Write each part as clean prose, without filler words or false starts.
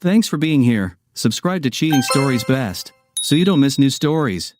Thanks for being here. Subscribe to Cheating Stories Best, so you don't miss new stories.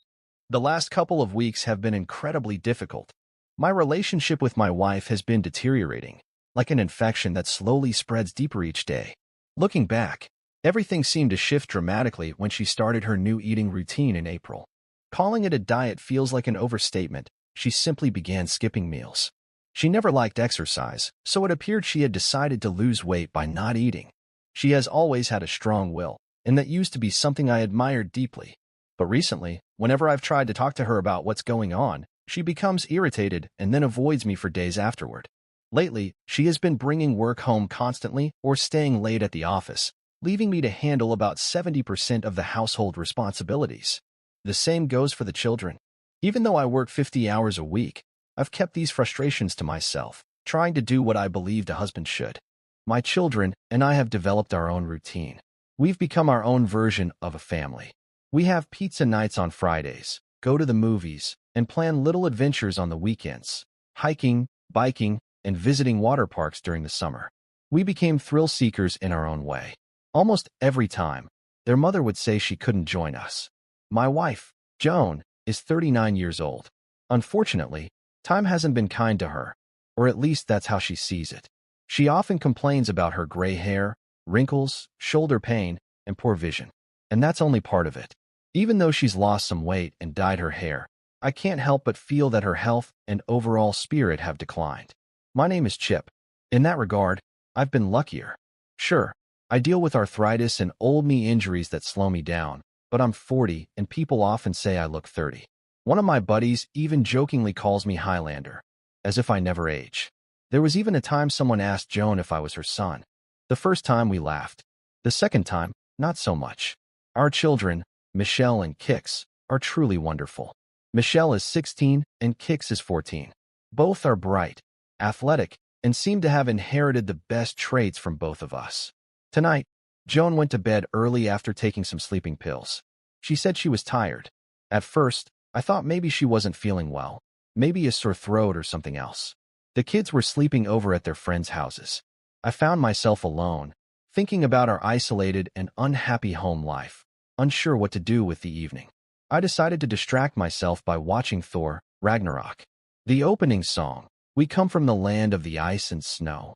The last couple of weeks have been incredibly difficult. My relationship with my wife has been deteriorating, like an infection that slowly spreads deeper each day. Looking back, everything seemed to shift dramatically when she started her new eating routine in April. Calling it a diet feels like an overstatement. She simply began skipping meals. She never liked exercise, so it appeared she had decided to lose weight by not eating. She has always had a strong will, and that used to be something I admired deeply. But recently, whenever I've tried to talk to her about what's going on, she becomes irritated and then avoids me for days afterward. Lately, she has been bringing work home constantly or staying late at the office, leaving me to handle about 70% of the household responsibilities. The same goes for the children. Even though I work 50 hours a week, I've kept these frustrations to myself, trying to do what I believed a husband should. My children and I have developed our own routine. We've become our own version of a family. We have pizza nights on Fridays, go to the movies, and plan little adventures on the weekends, hiking, biking, and visiting water parks during the summer. We became thrill seekers in our own way. Almost every time, their mother would say she couldn't join us. My wife, Joan, is 39 years old. Unfortunately, time hasn't been kind to her, or at least that's how she sees it. She often complains about her gray hair, wrinkles, shoulder pain, and poor vision. And that's only part of it. Even though she's lost some weight and dyed her hair, I can't help but feel that her health and overall spirit have declined. My name is Chip. In that regard, I've been luckier. Sure, I deal with arthritis and old knee injuries that slow me down, but I'm 40 and people often say I look 30. One of my buddies even jokingly calls me Highlander, as if I never age. There was even a time someone asked Joan if I was her son. The first time we laughed. The second time, not so much. Our children, Michelle and Kix, are truly wonderful. Michelle is 16 and Kix is 14. Both are bright, athletic, and seem to have inherited the best traits from both of us. Tonight, Joan went to bed early after taking some sleeping pills. She said she was tired. At first, I thought maybe she wasn't feeling well, maybe a sore throat or something else. The kids were sleeping over at their friends' houses. I found myself alone, thinking about our isolated and unhappy home life, unsure what to do with the evening. I decided to distract myself by watching Thor: Ragnarok. The opening song, "We Come from the Land of the Ice and Snow,"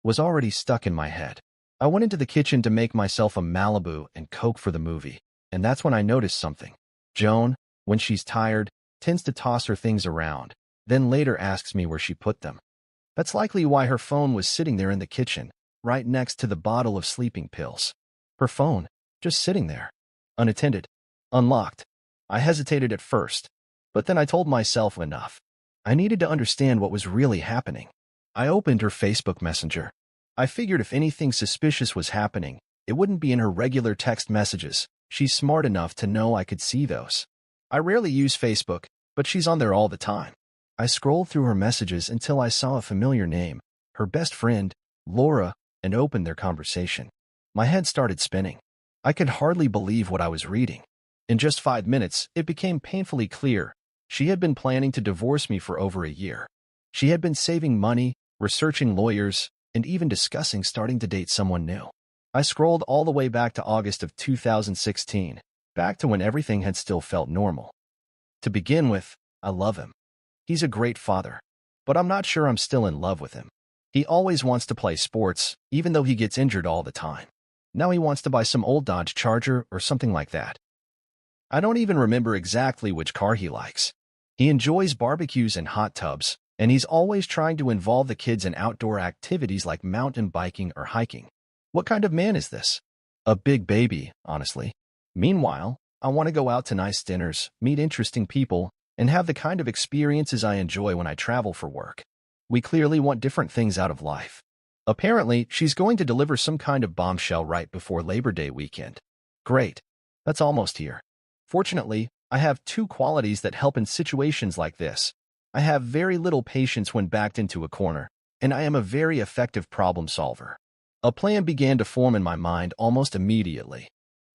was already stuck in my head. I went into the kitchen to make myself a Malibu and Coke for the movie, and that's when I noticed something. Joan, when she's tired, tends to toss her things around, then later asks me where she put them. That's likely why her phone was sitting there in the kitchen, right next to the bottle of sleeping pills. Her phone, just sitting there, unattended, unlocked. I hesitated at first, but then I told myself enough. I needed to understand what was really happening. I opened her Facebook Messenger. I figured if anything suspicious was happening, it wouldn't be in her regular text messages. She's smart enough to know I could see those. I rarely use Facebook, but she's on there all the time. I scrolled through her messages until I saw a familiar name, her best friend, Laura, and opened their conversation. My head started spinning. I could hardly believe what I was reading. In just 5 minutes, it became painfully clear. She had been planning to divorce me for over a year. She had been saving money, researching lawyers, and even discussing starting to date someone new. I scrolled all the way back to August of 2016, back to when everything had still felt normal. To begin with, I love him. He's a great father, but I'm not sure I'm still in love with him. He always wants to play sports, even though he gets injured all the time. Now he wants to buy some old Dodge Charger or something like that. I don't even remember exactly which car he likes. He enjoys barbecues and hot tubs, and he's always trying to involve the kids in outdoor activities like mountain biking or hiking. What kind of man is this? A big baby, honestly. Meanwhile, I want to go out to nice dinners, meet interesting people, and have the kind of experiences I enjoy when I travel for work. We clearly want different things out of life. Apparently, she's going to deliver some kind of bombshell right before Labor Day weekend. Great. That's almost here. Fortunately, I have 2 qualities that help in situations like this. I have very little patience when backed into a corner, and I am a very effective problem solver. A plan began to form in my mind almost immediately.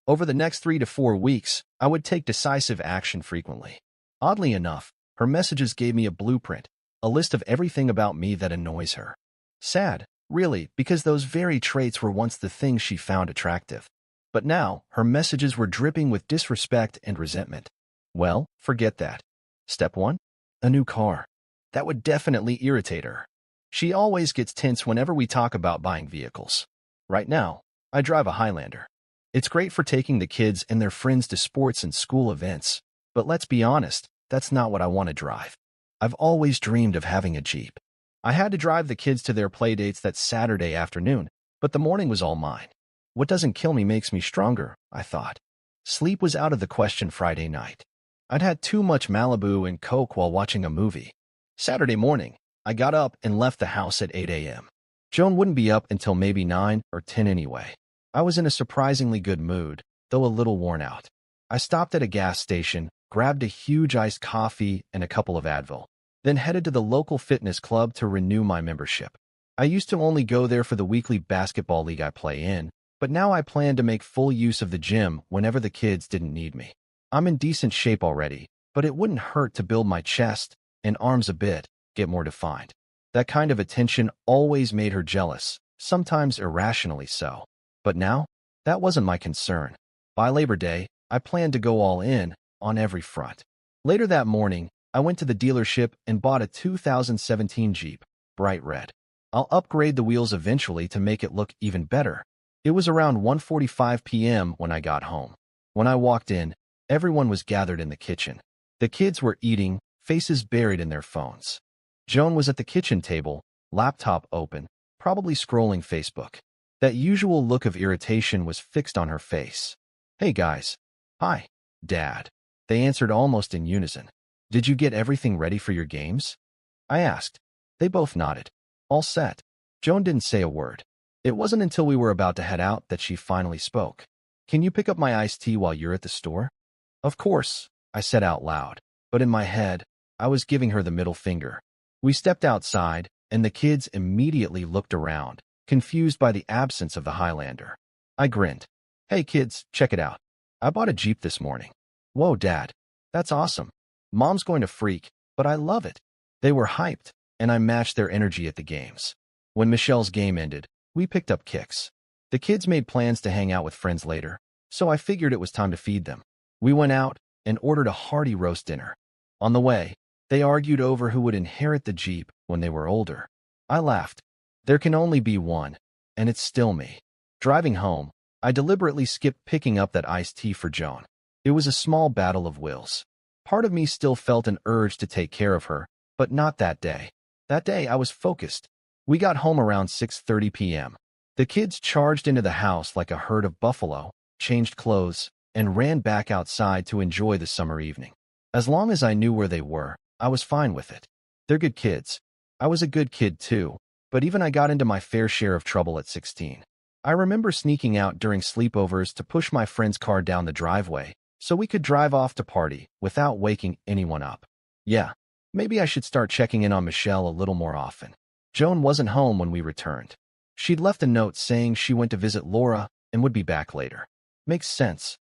Over the next 3 to 4 weeks, I would take decisive action frequently. Oddly enough, her messages gave me a blueprint, a list of everything about me that annoys her. Sad, really, because those very traits were once the things she found attractive. But now, her messages were dripping with disrespect and resentment. Well, forget that. Step 1? A new car. That would definitely irritate her. She always gets tense whenever we talk about buying vehicles. Right now, I drive a Highlander. It's great for taking the kids and their friends to sports and school events, but let's be honest, that's not what I want to drive. I've always dreamed of having a Jeep. I had to drive the kids to their playdates that Saturday afternoon, but the morning was all mine. What doesn't kill me makes me stronger, I thought. Sleep was out of the question Friday night. I'd had too much Malibu and Coke while watching a movie. Saturday morning, I got up and left the house at 8 a.m. Joan wouldn't be up until maybe 9 or 10 anyway. I was in a surprisingly good mood, though a little worn out. I stopped at a gas station, grabbed a huge iced coffee and a couple of Advil, then headed to the local fitness club to renew my membership. I used to only go there for the weekly basketball league I play in, but now I plan to make full use of the gym whenever the kids didn't need me. I'm in decent shape already, but it wouldn't hurt to build my chest and arms a bit, get more defined. That kind of attention always made her jealous, sometimes irrationally so. But now, that wasn't my concern. By Labor Day, I planned to go all in, on every front. Later that morning, I went to the dealership and bought a 2017 Jeep, bright red. I'll upgrade the wheels eventually to make it look even better. It was around 1:45 p.m. when I got home. When I walked in, everyone was gathered in the kitchen. The kids were eating, faces buried in their phones. Joan was at the kitchen table, laptop open, probably scrolling Facebook. That usual look of irritation was fixed on her face. "Hey guys." "Hi, Dad." They answered almost in unison. "Did you get everything ready for your games?" I asked. They both nodded. "All set." Joan didn't say a word. It wasn't until we were about to head out that she finally spoke. "Can you pick up my iced tea while you're at the store?" "Of course," I said out loud, but in my head, I was giving her the middle finger. We stepped outside, and the kids immediately looked around, confused by the absence of the Highlander. I grinned. "Hey kids, check it out. I bought a Jeep this morning." "Whoa, Dad. That's awesome. Mom's going to freak, but I love it." They were hyped, and I matched their energy at the games. When Michelle's game ended, we picked up kicks. The kids made plans to hang out with friends later, so I figured it was time to feed them. We went out and ordered a hearty roast dinner. On the way, they argued over who would inherit the Jeep when they were older. I laughed. There can only be one, and it's still me. Driving home, I deliberately skipped picking up that iced tea for Joan. It was a small battle of wills. Part of me still felt an urge to take care of her, but not that day. That day, I was focused. We got home around 6:30 p.m. The kids charged into the house like a herd of buffalo, changed clothes, and ran back outside to enjoy the summer evening. As long as I knew where they were, I was fine with it. They're good kids. I was a good kid too, but even I got into my fair share of trouble at 16. I remember sneaking out during sleepovers to push my friend's car down the driveway so we could drive off to party without waking anyone up. Yeah, maybe I should start checking in on Michelle a little more often. Joan wasn't home when we returned. She'd left a note saying she went to visit Laura and would be back later. Makes sense.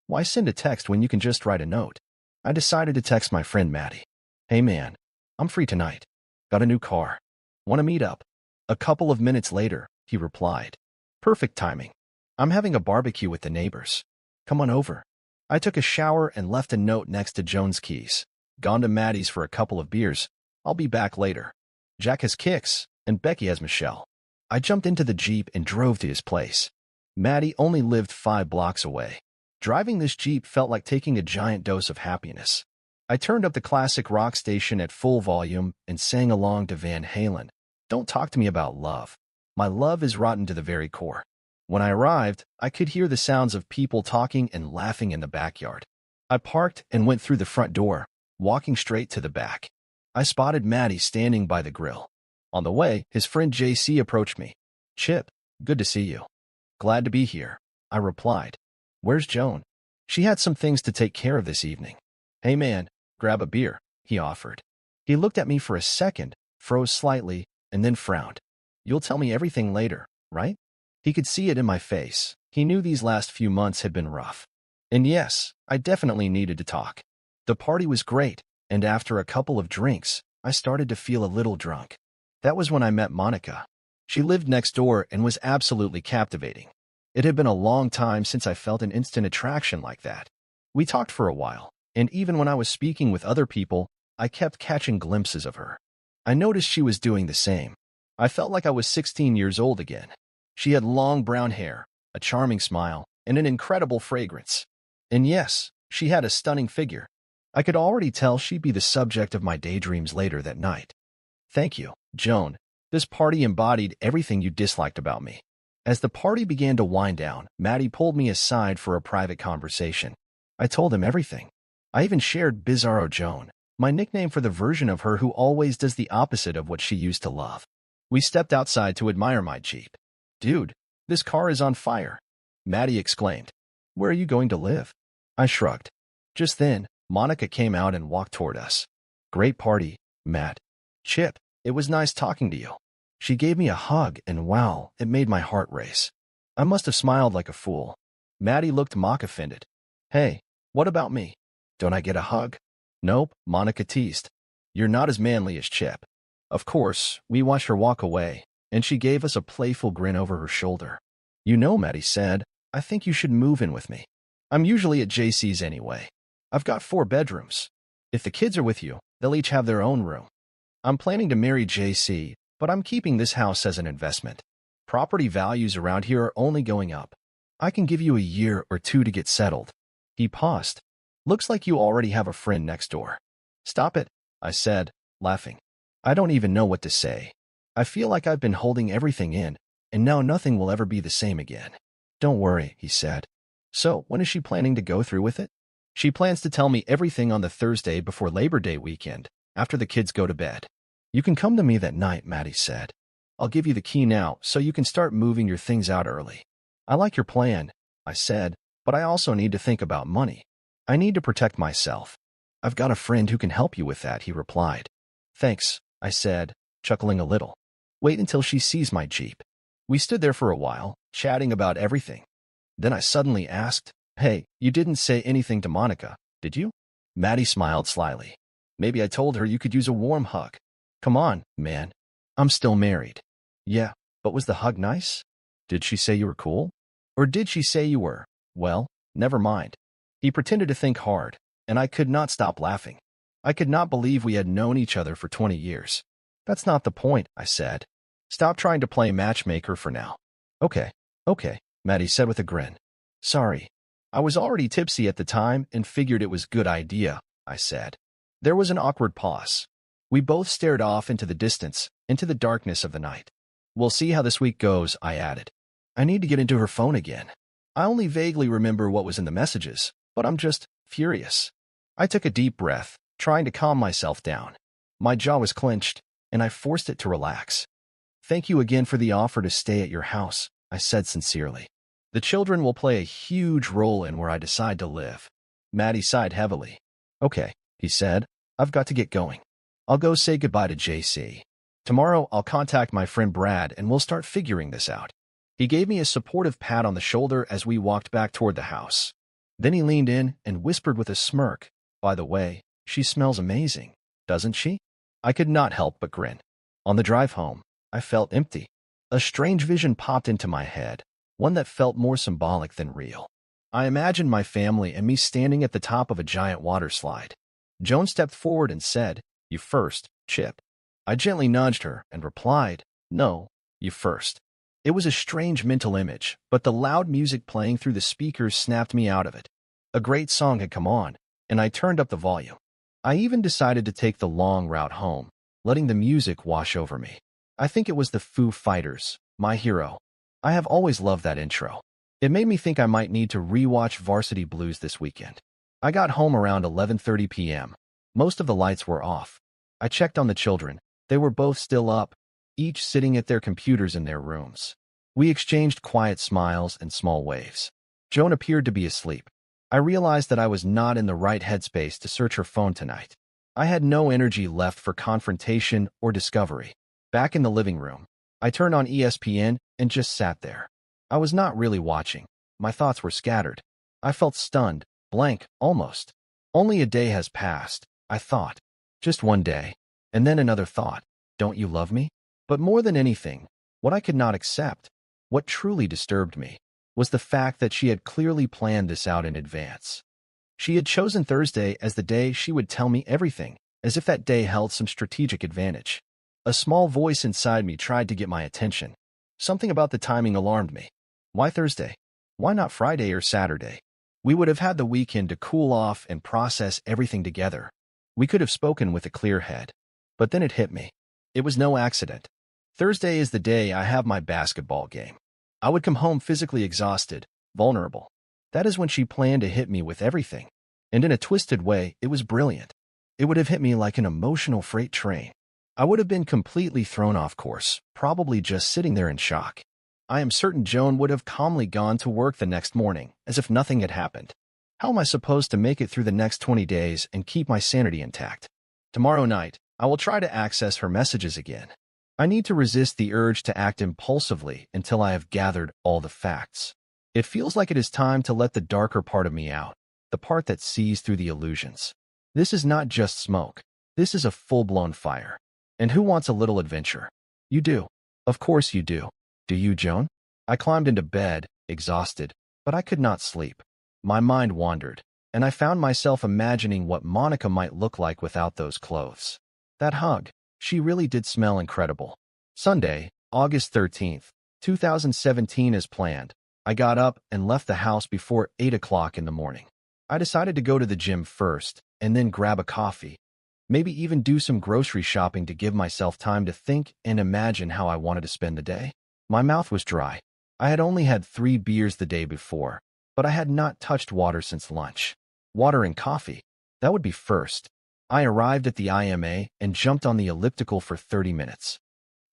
Why send a text when you can just write a note? I decided to text my friend Maddie. "Hey man, I'm free tonight. Got a new car. Want to meet up?" A couple of minutes later, he replied. "Perfect timing. I'm having a barbecue with the neighbors. Come on over." I took a shower and left a note next to Joan's keys. "Gone to Maddie's for a couple of beers. I'll be back later. Jack has Kicks, and Becky has Michelle." I jumped into the Jeep and drove to his place. Maddie only lived 5 blocks away. Driving this Jeep felt like taking a giant dose of happiness. I turned up the classic rock station at full volume and sang along to Van Halen. Don't talk to me about love. My love is rotten to the very core. When I arrived, I could hear the sounds of people talking and laughing in the backyard. I parked and went through the front door, walking straight to the back. I spotted Maddie standing by the grill. On the way, his friend JC approached me. "Chip, good to see you." "Glad to be here," I replied. "Where's Joan?" "She had some things to take care of this evening." "Hey man, grab a beer," he offered. He looked at me for a second, froze slightly, and then frowned. "You'll tell me everything later, right?" He could see it in my face. He knew these last few months had been rough. And yes, I definitely needed to talk. The party was great, and after a couple of drinks, I started to feel a little drunk. That was when I met Monica. She lived next door and was absolutely captivating. It had been a long time since I felt an instant attraction like that. We talked for a while, and even when I was speaking with other people, I kept catching glimpses of her. I noticed she was doing the same. I felt like I was 16 years old again. She had long brown hair, a charming smile, and an incredible fragrance. And yes, she had a stunning figure. I could already tell she'd be the subject of my daydreams later that night. Thank you, Joan. This party embodied everything you disliked about me. As the party began to wind down, Maddie pulled me aside for a private conversation. I told him everything. I even shared Bizarro Joan, my nickname for the version of her who always does the opposite of what she used to love. We stepped outside to admire my Jeep. Dude, this car is on fire, Maddie exclaimed. Where are you going to live? I shrugged. Just then, Monica came out and walked toward us. Great party, Matt. Chip, it was nice talking to you. She gave me a hug, and wow, it made my heart race. I must have smiled like a fool. Maddie looked mock-offended. Hey, what about me? Don't I get a hug? Nope, Monica teased. You're not as manly as Chip. Of course, we watched her walk away, and she gave us a playful grin over her shoulder. You know, Maddie said, I think you should move in with me. I'm usually at JC's anyway. I've got 4 bedrooms. If the kids are with you, they'll each have their own room. I'm planning to marry JC, but I'm keeping this house as an investment. Property values around here are only going up. I can give you a year or 2 to get settled. He paused. Looks like you already have a friend next door. Stop it, I said, laughing. I don't even know what to say. I feel like I've been holding everything in, and now nothing will ever be the same again. Don't worry, he said. So, when is she planning to go through with it? She plans to tell me everything on the Thursday before Labor Day weekend, after the kids go to bed. You can come to me that night, Maddie said. I'll give you the key now so you can start moving your things out early. I like your plan, I said, but I also need to think about money. I need to protect myself. I've got a friend who can help you with that, he replied. Thanks, I said, chuckling a little. Wait until she sees my Jeep. We stood there for a while, chatting about everything. Then I suddenly asked, Hey, you didn't say anything to Monica, did you? Maddie smiled slyly. Maybe I told her you could use a warm hug. Come on, man. I'm still married. Yeah, but was the hug nice? Did she say you were cool? Or did she say you were, well, never mind. He pretended to think hard, and I could not stop laughing. I could not believe we had known each other for 20 years. That's not the point, I said. Stop trying to play matchmaker for now. Okay, Maddie said with a grin. Sorry. I was already tipsy at the time and figured it was a good idea, I said. There was an awkward pause. We both stared off into the distance, into the darkness of the night. We'll see how this week goes, I added. I need to get into her phone again. I only vaguely remember what was in the messages, but I'm just furious. I took a deep breath, trying to calm myself down. My jaw was clenched, and I forced it to relax. Thank you again for the offer to stay at your house, I said sincerely. The children will play a huge role in where I decide to live. Maddie sighed heavily. Okay, he said, I've got to get going. I'll go say goodbye to JC. Tomorrow I'll contact my friend Brad and we'll start figuring this out. He gave me a supportive pat on the shoulder as we walked back toward the house. Then he leaned in and whispered with a smirk, By the way, she smells amazing, doesn't she? I could not help but grin. On the drive home, I felt empty. A strange vision popped into my head, one that felt more symbolic than real. I imagined my family and me standing at the top of a giant water slide. Joan stepped forward and said, You first, Chip. I gently nudged her and replied, No, you first. It was a strange mental image, but the loud music playing through the speakers snapped me out of it. A great song had come on, and I turned up the volume. I even decided to take the long route home, letting the music wash over me. I think it was the Foo Fighters, My Hero. I have always loved that intro. It made me think I might need to rewatch Varsity Blues this weekend. I got home around 11:30 p.m. Most of the lights were off. I checked on the children. They were both still up, each sitting at their computers in their rooms. We exchanged quiet smiles and small waves. Joan appeared to be asleep. I realized that I was not in the right headspace to search her phone tonight. I had no energy left for confrontation or discovery. Back in the living room, I turned on ESPN and just sat there. I was not really watching. My thoughts were scattered. I felt stunned, blank, almost. Only a day has passed, I thought. Just one day. And then another thought. Don't you love me? But more than anything, what I could not accept, what truly disturbed me, was the fact that she had clearly planned this out in advance. She had chosen Thursday as the day she would tell me everything, as if that day held some strategic advantage. A small voice inside me tried to get my attention. Something about the timing alarmed me. Why Thursday? Why not Friday or Saturday? We would have had the weekend to cool off and process everything together. We could have spoken with a clear head. But then it hit me. It was no accident. Thursday is the day I have my basketball game. I would come home physically exhausted, vulnerable. That is when she planned to hit me with everything. And in a twisted way, it was brilliant. It would have hit me like an emotional freight train. I would have been completely thrown off course, probably just sitting there in shock. I am certain Joan would have calmly gone to work the next morning, as if nothing had happened. How am I supposed to make it through the next 20 days and keep my sanity intact? Tomorrow night, I will try to access her messages again. I need to resist the urge to act impulsively until I have gathered all the facts. It feels like it is time to let the darker part of me out, the part that sees through the illusions. This is not just smoke. This is a full-blown fire. And who wants a little adventure? You do. Of course you do. Do you, Joan? I climbed into bed, exhausted, but I could not sleep. My mind wandered, and I found myself imagining what Monica might look like without those clothes. That hug. She really did smell incredible. Sunday, August 13th, 2017 as planned. I got up and left the house before 8 o'clock in the morning. I decided to go to the gym first, and then grab a coffee. Maybe even do some grocery shopping to give myself time to think and imagine how I wanted to spend the day. My mouth was dry. I had only had 3 beers the day before, but I had not touched water since lunch. Water and coffee. That would be first. I arrived at the IMA and jumped on the elliptical for 30 minutes.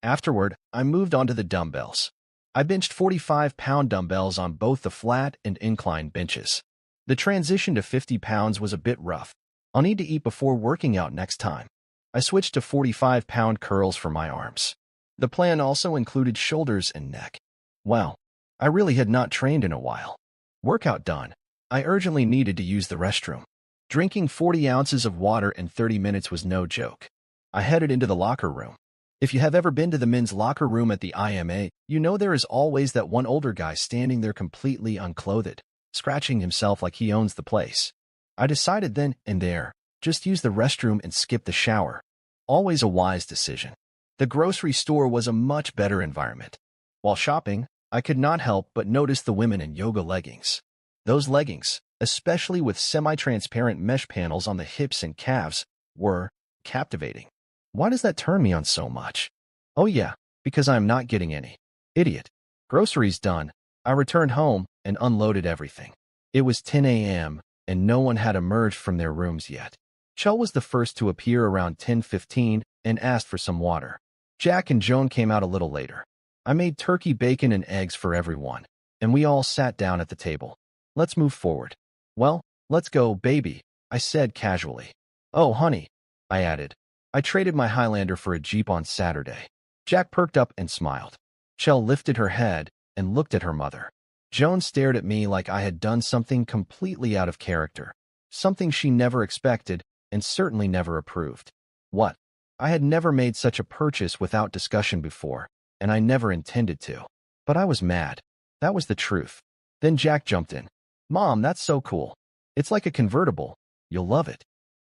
Afterward, I moved on to the dumbbells. I benched 45-pound dumbbells on both the flat and incline benches. The transition to 50 pounds was a bit rough. I'll need to eat before working out next time. I switched to 45-pound curls for my arms. The plan also included shoulders and neck. Well, I really had not trained in a while. Workout done, I urgently needed to use the restroom. Drinking 40 ounces of water in 30 minutes was no joke. I headed into the locker room. If you have ever been to the men's locker room at the IMA, you know there is always that one older guy standing there completely unclothed, scratching himself like he owns the place. I decided then and there, just use the restroom and skip the shower. Always a wise decision. The grocery store was a much better environment. While shopping, I could not help but notice the women in yoga leggings. Those leggings, especially with semi-transparent mesh panels on the hips and calves, were captivating. Why does that turn me on so much? Oh yeah, because I am not getting any. Idiot. Groceries done, I returned home and unloaded everything. It was 10 a.m., and no one had emerged from their rooms yet. Chell was the first to appear around 10:15 and asked for some water. Jack and Joan came out a little later. I made turkey bacon and eggs for everyone, and we all sat down at the table. Let's move forward. Well, let's go, baby, I said casually. Oh, honey, I added. I traded my Highlander for a Jeep on Saturday. Jack perked up and smiled. Chell lifted her head and looked at her mother. Joan stared at me like I had done something completely out of character, something she never expected and certainly never approved. What? I had never made such a purchase without discussion before, and I never intended to. But I was mad. That was the truth. Then Jack jumped in. Mom, that's so cool. It's like a convertible. You'll love it.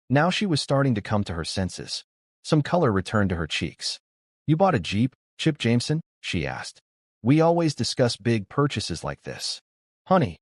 Now she was starting to come to her senses. Some color returned to her cheeks. You bought a Jeep, Chip Jameson? She asked. We always discuss big purchases like this. Honey,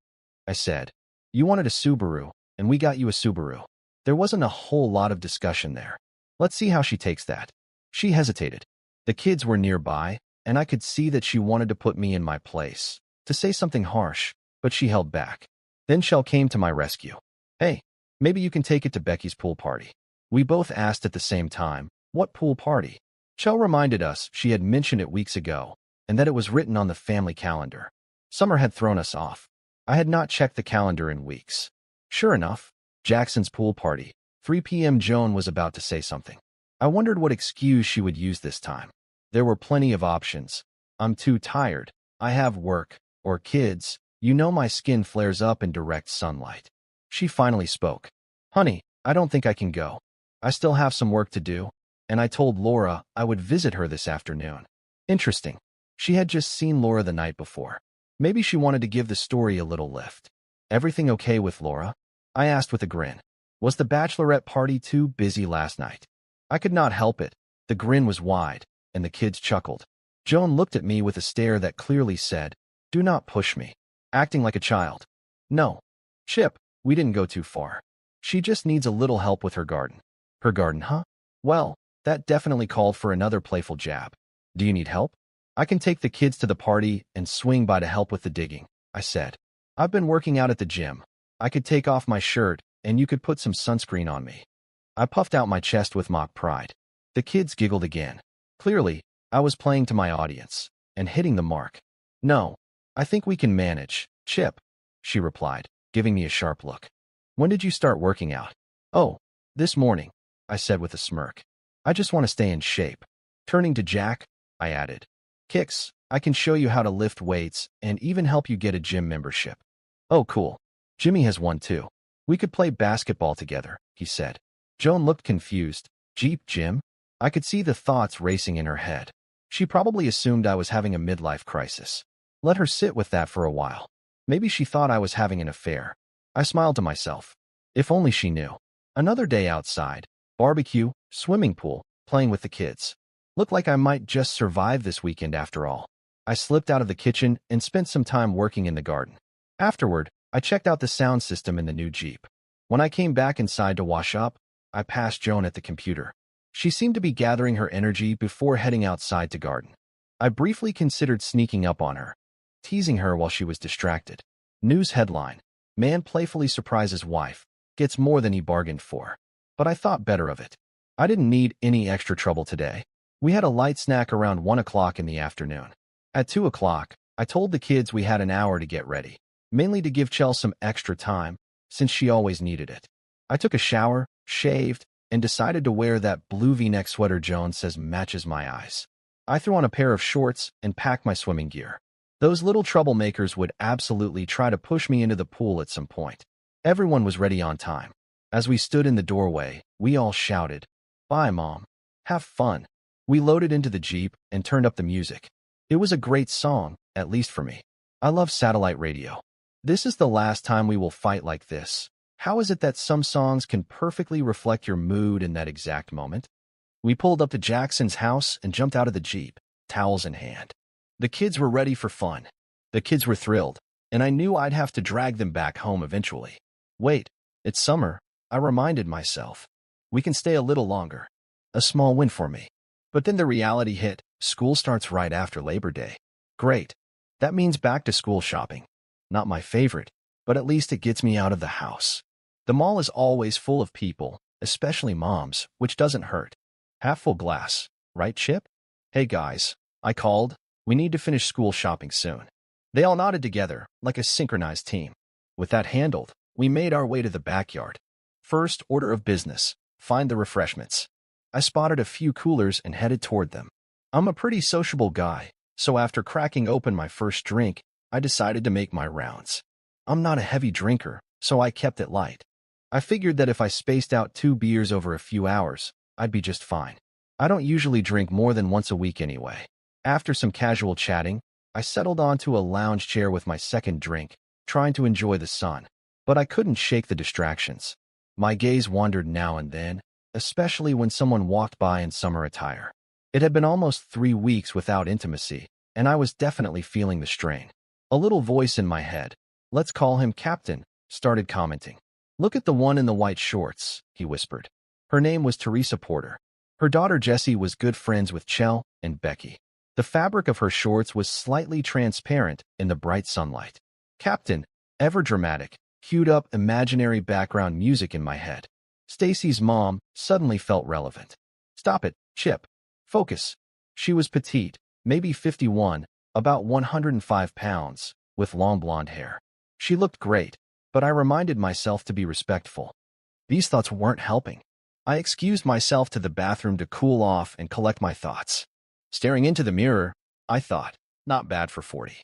I said, you wanted a Subaru, and we got you a Subaru. There wasn't a whole lot of discussion there. Let's see how she takes that. She hesitated. The kids were nearby, and I could see that she wanted to put me in my place, to say something harsh, but she held back. Then Shell came to my rescue. Hey, maybe you can take it to Becky's pool party. We both asked at the same time, what pool party? Shell reminded us she had mentioned it weeks ago, and that it was written on the family calendar. Summer had thrown us off. I had not checked the calendar in weeks. Sure enough, Jackson's pool party. 3 p.m. Joan was about to say something. I wondered what excuse she would use this time. There were plenty of options. I'm too tired. I have work. Or kids. You know my skin flares up in direct sunlight. She finally spoke. Honey, I don't think I can go. I still have some work to do, and I told Laura I would visit her this afternoon. Interesting. She had just seen Laura the night before. Maybe she wanted to give the story a little lift. Everything okay with Laura? I asked with a grin. Was the bachelorette party too busy last night? I could not help it. The grin was wide, and the kids chuckled. Joan looked at me with a stare that clearly said, "Do not push me," acting like a child. No. Chip, we didn't go too far. She just needs a little help with her garden. Her garden, huh? Well, that definitely called for another playful jab. Do you need help? I can take the kids to the party and swing by to help with the digging, I said. I've been working out at the gym. I could take off my shirt, and you could put some sunscreen on me. I puffed out my chest with mock pride. The kids giggled again. Clearly, I was playing to my audience and hitting the mark. No, I think we can manage, Chip, she replied, giving me a sharp look. When did you start working out? Oh, this morning, I said with a smirk. I just want to stay in shape. Turning to Jack, I added, Kicks, I can show you how to lift weights and even help you get a gym membership. Oh, cool. Jimmy has one too. We could play basketball together, he said. Joan looked confused. Jeep, Jim? I could see the thoughts racing in her head. She probably assumed I was having a midlife crisis. Let her sit with that for a while. Maybe she thought I was having an affair. I smiled to myself. If only she knew. Another day outside. Barbecue, swimming pool, playing with the kids. Looked like I might just survive this weekend after all. I slipped out of the kitchen and spent some time working in the garden. Afterward, I checked out the sound system in the new Jeep. When I came back inside to wash up, I passed Joan at the computer. She seemed to be gathering her energy before heading outside to garden. I briefly considered sneaking up on her, teasing her while she was distracted. News headline: Man playfully surprises wife, gets more than he bargained for. But I thought better of it. I didn't need any extra trouble today. We had a light snack around 1 o'clock in the afternoon. At 2 o'clock, I told the kids we had an hour to get ready, mainly to give Chell some extra time, since she always needed it. I took a shower, shaved, and decided to wear that blue V-neck sweater Joan says matches my eyes. I threw on a pair of shorts and packed my swimming gear. Those little troublemakers would absolutely try to push me into the pool at some point. Everyone was ready on time. As we stood in the doorway, we all shouted, "Bye, Mom. Have fun." We loaded into the Jeep and turned up the music. It was a great song, at least for me. I love satellite radio. This is the last time we will fight like this. How is it that some songs can perfectly reflect your mood in that exact moment? We pulled up to Jackson's house and jumped out of the Jeep, towels in hand. The kids were ready for fun. The kids were thrilled, and I knew I'd have to drag them back home eventually. Wait, it's summer, I reminded myself. We can stay a little longer. A small win for me. But then the reality hit. School starts right after Labor Day. Great. That means back to school shopping. Not my favorite, but at least it gets me out of the house. The mall is always full of people, especially moms, which doesn't hurt. Half full glass, right, Chip? Hey guys, I called. We need to finish school shopping soon. They all nodded together, like a synchronized team. With that handled, we made our way to the backyard. First order of business, find the refreshments. I spotted a few coolers and headed toward them. I'm a pretty sociable guy, so after cracking open my first drink, I decided to make my rounds. I'm not a heavy drinker, so I kept it light. I figured that if I spaced out 2 beers over a few hours, I'd be just fine. I don't usually drink more than once a week anyway. After some casual chatting, I settled onto a lounge chair with my second drink, trying to enjoy the sun. But I couldn't shake the distractions. My gaze wandered now and then, especially when someone walked by in summer attire. It had been almost 3 weeks without intimacy, and I was definitely feeling the strain. A little voice in my head, let's call him Captain, started commenting. Look at the one in the white shorts, he whispered. Her name was Teresa Porter. Her daughter Jessie was good friends with Chell and Becky. The fabric of her shorts was slightly transparent in the bright sunlight. Captain, ever dramatic, queued up imaginary background music in my head. Stacy's mom suddenly felt relevant. Stop it, Chip. Focus. She was petite, maybe 51, about 105 pounds, with long blonde hair. She looked great, but I reminded myself to be respectful. These thoughts weren't helping. I excused myself to the bathroom to cool off and collect my thoughts. Staring into the mirror, I thought, not bad for 40.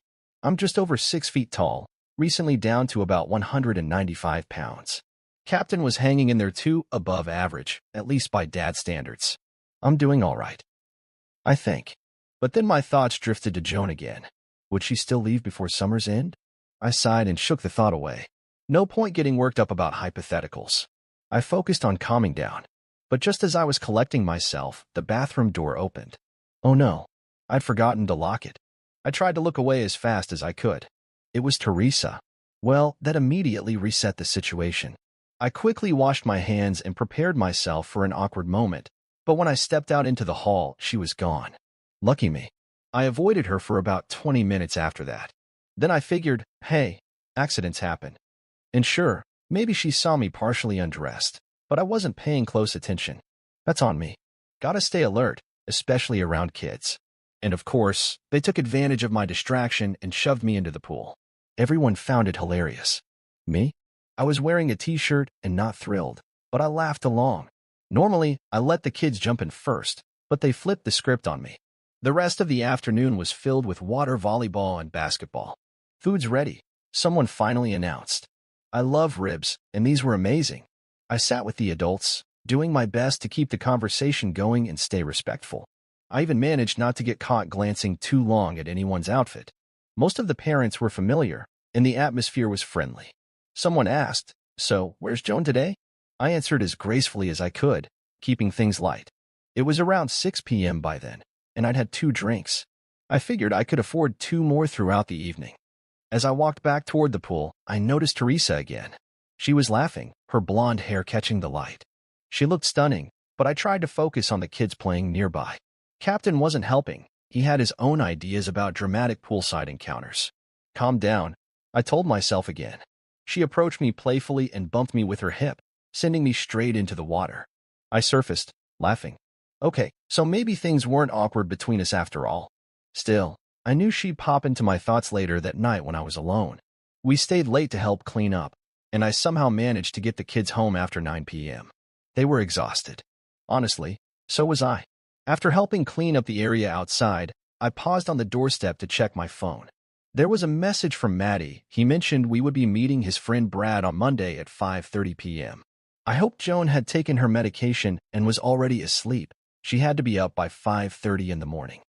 I'm just over 6 feet tall, recently down to about 195 pounds. Captain was hanging in there too, above average, at least by Dad's standards. I'm doing all right, I think. But then my thoughts drifted to Joan again. Would she still leave before summer's end? I sighed and shook the thought away. No point getting worked up about hypotheticals. I focused on calming down. But just as I was collecting myself, the bathroom door opened. Oh no, I'd forgotten to lock it. I tried to look away as fast as I could. It was Teresa. Well, that immediately reset the situation. I quickly washed my hands and prepared myself for an awkward moment, but when I stepped out into the hall, she was gone. Lucky me. I avoided her for about 20 minutes after that. Then I figured, hey, accidents happen. And sure, maybe she saw me partially undressed, but I wasn't paying close attention. That's on me. Gotta stay alert, especially around kids. And of course, they took advantage of my distraction and shoved me into the pool. Everyone found it hilarious. Me? I was wearing a t-shirt and not thrilled, but I laughed along. Normally, I let the kids jump in first, but they flipped the script on me. The rest of the afternoon was filled with water volleyball and basketball. Food's ready, someone finally announced. I love ribs, and these were amazing. I sat with the adults, doing my best to keep the conversation going and stay respectful. I even managed not to get caught glancing too long at anyone's outfit. Most of the parents were familiar, and the atmosphere was friendly. Someone asked, "So, where's Joan today?" I answered as gracefully as I could, keeping things light. It was around 6 p.m. by then, and I'd had 2 drinks. I figured I could afford 2 more throughout the evening. As I walked back toward the pool, I noticed Teresa again. She was laughing, her blonde hair catching the light. She looked stunning, but I tried to focus on the kids playing nearby. Captain wasn't helping. He had his own ideas about dramatic poolside encounters. Calm down, I told myself again. She approached me playfully and bumped me with her hip, sending me straight into the water. I surfaced, laughing. Okay, so maybe things weren't awkward between us after all. Still, I knew she'd pop into my thoughts later that night when I was alone. We stayed late to help clean up, and I somehow managed to get the kids home after 9 p.m. They were exhausted. Honestly, so was I. After helping clean up the area outside, I paused on the doorstep to check my phone. There was a message from Maddie. He mentioned we would be meeting his friend Brad on Monday at 5:30 p.m. I hoped Joan had taken her medication and was already asleep. She had to be up by 5:30 in the morning.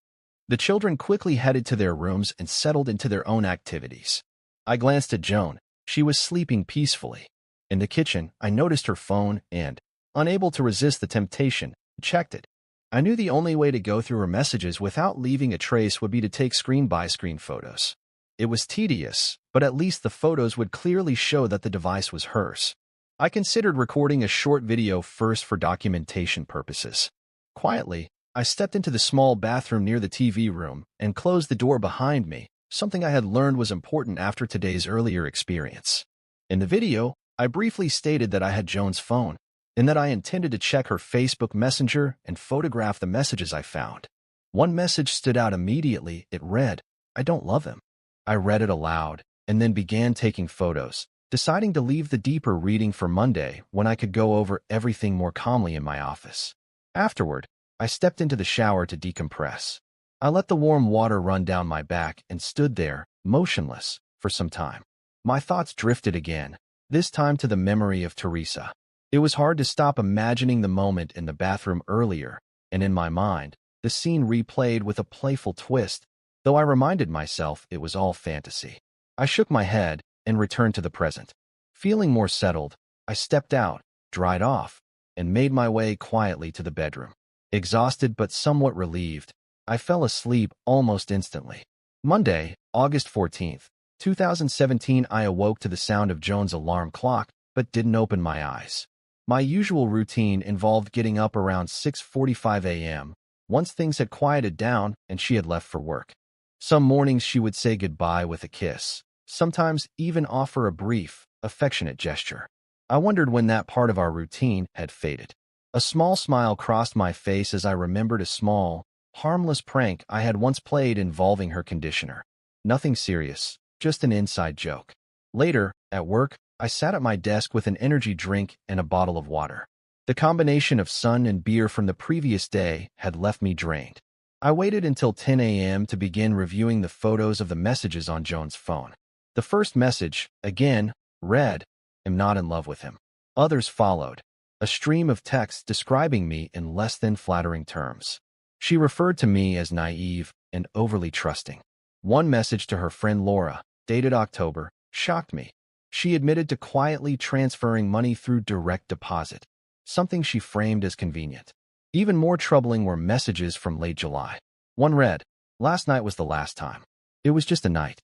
The children quickly headed to their rooms and settled into their own activities. I glanced at Joan. She was sleeping peacefully. In the kitchen, I noticed her phone and, unable to resist the temptation, checked it. I knew the only way to go through her messages without leaving a trace would be to take screen-by-screen photos. It was tedious, but at least the photos would clearly show that the device was hers. I considered recording a short video first for documentation purposes. Quietly, I stepped into the small bathroom near the TV room and closed the door behind me, something I had learned was important after today's earlier experience. In the video, I briefly stated that I had Joan's phone, and that I intended to check her Facebook Messenger and photograph the messages I found. One message stood out immediately. It read, "I don't love him." I read it aloud, and then began taking photos, deciding to leave the deeper reading for Monday when I could go over everything more calmly in my office. Afterward, I stepped into the shower to decompress. I let the warm water run down my back and stood there, motionless, for some time. My thoughts drifted again, this time to the memory of Teresa. It was hard to stop imagining the moment in the bathroom earlier, and in my mind, the scene replayed with a playful twist, though I reminded myself it was all fantasy. I shook my head and returned to the present. Feeling more settled, I stepped out, dried off, and made my way quietly to the bedroom. Exhausted but somewhat relieved, I fell asleep almost instantly. Monday, August 14th, 2017. I awoke to the sound of Joan's alarm clock, but didn't open my eyes. My usual routine involved getting up around 6:45 a.m., once things had quieted down and she had left for work. Some mornings she would say goodbye with a kiss, sometimes even offer a brief, affectionate gesture. I wondered when that part of our routine had faded. A small smile crossed my face as I remembered a small, harmless prank I had once played involving her conditioner. Nothing serious, just an inside joke. Later, at work, I sat at my desk with an energy drink and a bottle of water. The combination of sun and beer from the previous day had left me drained. I waited until 10 a.m. to begin reviewing the photos of the messages on Joan's phone. The first message, again, read, "Am not in love with him." Others followed, a stream of texts describing me in less than flattering terms. She referred to me as naive and overly trusting. One message to her friend Laura, dated October, shocked me. She admitted to quietly transferring money through direct deposit, something she framed as convenient. Even more troubling were messages from late July. One read, "Last night was the last time. It was just a night.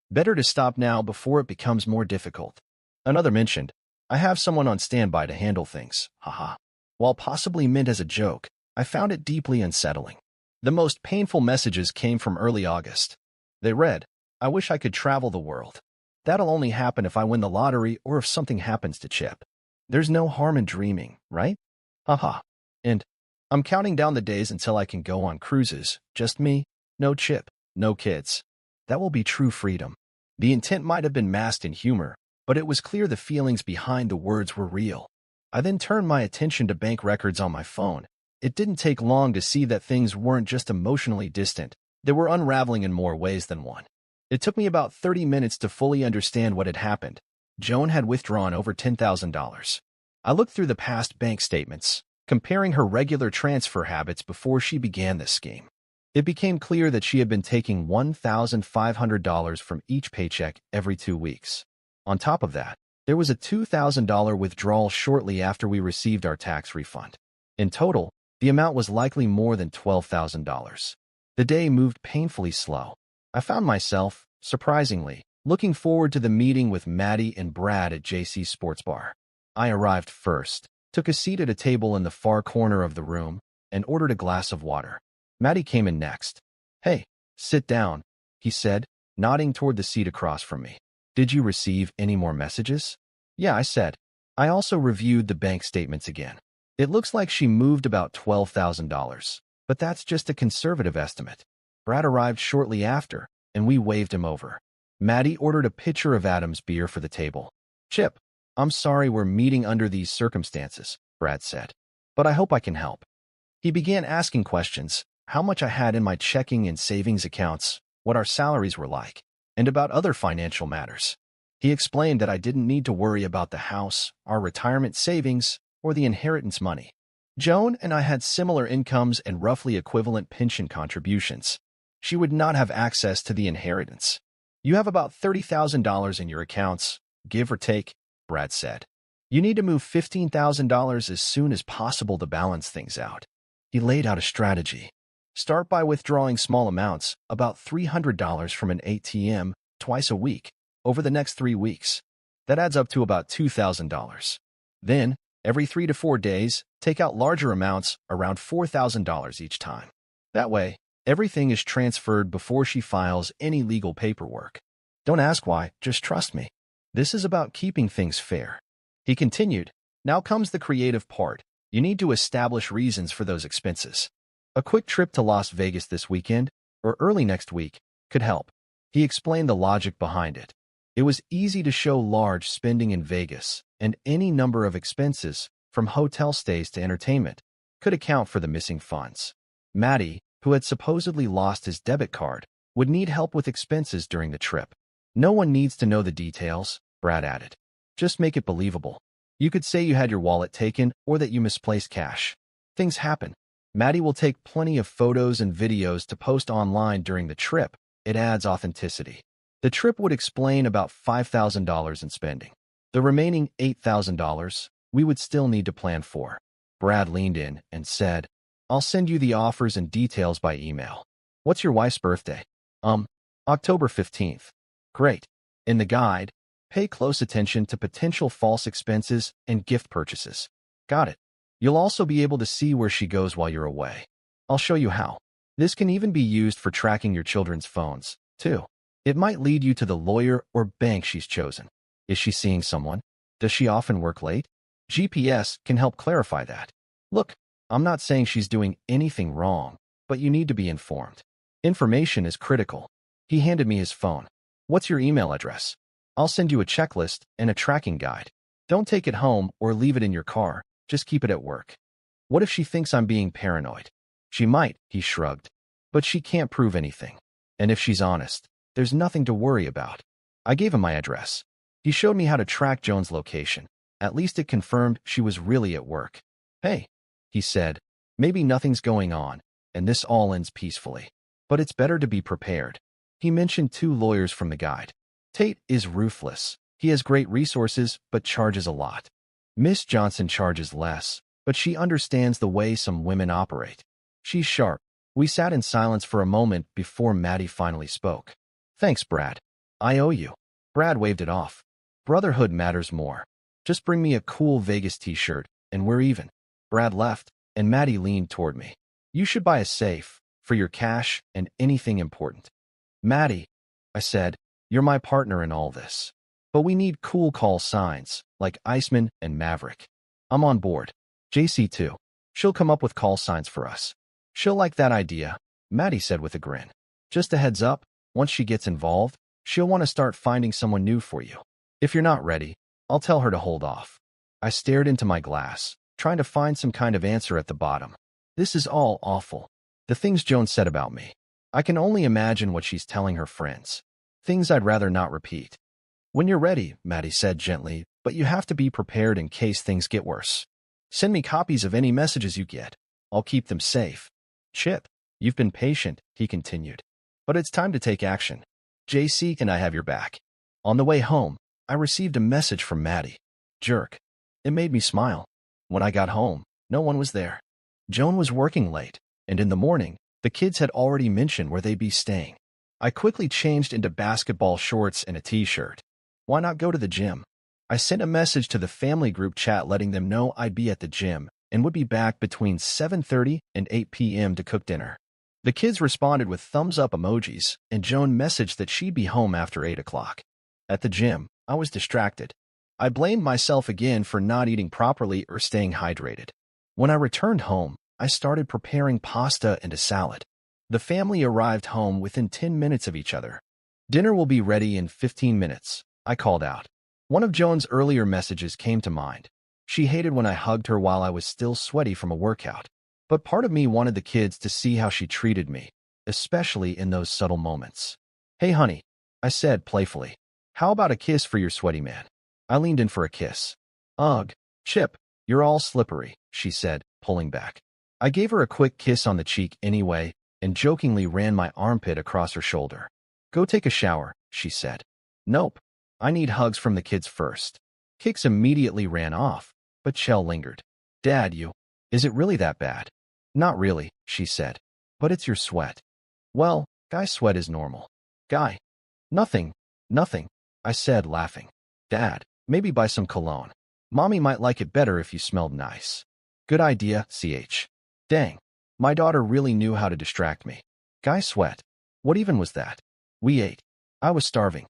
Better to stop now before it becomes more difficult." Another mentioned, "I have someone on standby to handle things, haha." While possibly meant as a joke, I found it deeply unsettling. The most painful messages came from early August. They read, "I wish I could travel the world. That'll only happen if I win the lottery or if something happens to Chip. There's no harm in dreaming, right? Haha. And I'm counting down the days until I can go on cruises. Just me, no Chip, no kids. That will be true freedom." The intent might have been masked in humor, but it was clear the feelings behind the words were real. I then turned my attention to bank records on my phone. It didn't take long to see that things weren't just emotionally distant. They were unraveling in more ways than one. It took me about 30 minutes to fully understand what had happened. Joan had withdrawn over $10,000. I looked through the past bank statements, comparing her regular transfer habits before she began this scheme. It became clear that she had been taking $1,500 from each paycheck every 2 weeks. On top of that, there was a $2,000 withdrawal shortly after we received our tax refund. In total, the amount was likely more than $12,000. The day moved painfully slow. I found myself, surprisingly, looking forward to the meeting with Maddie and Brad at JC's Sports Bar. I arrived first, took a seat at a table in the far corner of the room, and ordered a glass of water. Maddie came in next. "Hey, sit down," he said, nodding toward the seat across from me. "Did you receive any more messages?" "Yeah," I said. I also reviewed the bank statements again. It looks like she moved about $12,000, but that's just a conservative estimate. Brad arrived shortly after, and we waved him over. Maddie ordered a pitcher of Adam's beer for the table. "Chip, I'm sorry we're meeting under these circumstances," Brad said, "but I hope I can help." He began asking questions, how much I had in my checking and savings accounts, what our salaries were like, and about other financial matters. He explained that I didn't need to worry about the house, our retirement savings, or the inheritance money. Joan and I had similar incomes and roughly equivalent pension contributions. She would not have access to the inheritance. "You have about $30,000 in your accounts, give or take," Brad said. "You need to move $15,000 as soon as possible to balance things out." He laid out a strategy. Start by withdrawing small amounts, about $300 from an ATM, twice a week, over the next 3 weeks. That adds up to about $2,000. Then, every 3 to 4 days, take out larger amounts, around $4,000 each time. That way, everything is transferred before she files any legal paperwork. Don't ask why, just trust me. This is about keeping things fair. He continued, "Now comes the creative part. You need to establish reasons for those expenses. A quick trip to Las Vegas this weekend, or early next week, could help." He explained the logic behind it. It was easy to show large spending in Vegas, and any number of expenses, from hotel stays to entertainment, could account for the missing funds. Maddie, who had supposedly lost his debit card, would need help with expenses during the trip. "No one needs to know the details," Brad added. "Just make it believable. You could say you had your wallet taken or that you misplaced cash. Things happen. Maddie will take plenty of photos and videos to post online during the trip. It adds authenticity." The trip would explain about $5,000 in spending. The remaining $8,000 we would still need to plan for. Brad leaned in and said, "I'll send you the offers and details by email." "What's your wife's birthday?" October 15th. "Great. In the guide, pay close attention to potential false expenses and gift purchases." "Got it. You'll also be able to see where she goes while you're away. I'll show you how. This can even be used for tracking your children's phones, too. It might lead you to the lawyer or bank she's chosen. Is she seeing someone? Does she often work late? GPS can help clarify that. Look, I'm not saying she's doing anything wrong, but you need to be informed. Information is critical." He handed me his phone. "What's your email address? I'll send you a checklist and a tracking guide. Don't take it home or leave it in your car. Just keep it at work." "What if she thinks I'm being paranoid?" "She might," he shrugged. "But she can't prove anything. And if she's honest, there's nothing to worry about." I gave him my address. He showed me how to track Joan's location. At least it confirmed she was really at work. "Hey," he said, "maybe nothing's going on, and this all ends peacefully. But it's better to be prepared." He mentioned 2 lawyers from the guide. Tate is ruthless. He has great resources, but charges a lot. Miss Johnson charges less, but she understands the way some women operate. She's sharp. We sat in silence for a moment before Maddie finally spoke. Thanks, Brad. I owe you. Brad waved it off. Brotherhood matters more. Just bring me a cool Vegas t-shirt, and we're even. Brad left, and Maddie leaned toward me. You should buy a safe, for your cash and anything important. Maddie, I said, you're my partner in all this. But we need cool call signs, like Iceman and Maverick. I'm on board. JC too. She'll come up with call signs for us. She'll like that idea, Maddie said with a grin. Just a heads up, once she gets involved, she'll want to start finding someone new for you. If you're not ready, I'll tell her to hold off. I stared into my glass, trying to find some kind of answer at the bottom. This is all awful. The things Joan said about me. I can only imagine what she's telling her friends. Things I'd rather not repeat. When you're ready, Maddie said gently, but you have to be prepared in case things get worse. Send me copies of any messages you get. I'll keep them safe. Chip, you've been patient, he continued. But it's time to take action. JC and I have your back. On the way home, I received a message from Maddie. Jerk. It made me smile. When I got home, no one was there. Joan was working late, and in the morning, the kids had already mentioned where they'd be staying. I quickly changed into basketball shorts and a t-shirt. Why not go to the gym? I sent a message to the family group chat letting them know I'd be at the gym and would be back between 7:30 and 8 p.m. to cook dinner. The kids responded with thumbs-up emojis, and Joan messaged that she'd be home after 8 o'clock. At the gym, I was distracted. I blamed myself again for not eating properly or staying hydrated. When I returned home, I started preparing pasta and a salad. The family arrived home within 10 minutes of each other. Dinner will be ready in 15 minutes, I called out. One of Joan's earlier messages came to mind. She hated when I hugged her while I was still sweaty from a workout. But part of me wanted the kids to see how she treated me, especially in those subtle moments. Hey, honey, I said playfully. How about a kiss for your sweaty man? I leaned in for a kiss. Ugh, Chip, you're all slippery, she said, pulling back. I gave her a quick kiss on the cheek anyway, and jokingly ran my armpit across her shoulder. Go take a shower, she said. Nope. I need hugs from the kids first. Kix immediately ran off, but Chell lingered. Dad, is it really that bad? Not really, she said. But it's your sweat. Well, guy sweat is normal. Guy. Nothing, I said, laughing. Dad, maybe buy some cologne. Mommy might like it better if you smelled nice. Good idea, CH. Dang, my daughter really knew how to distract me. Guy sweat. What even was that? We ate. I was starving.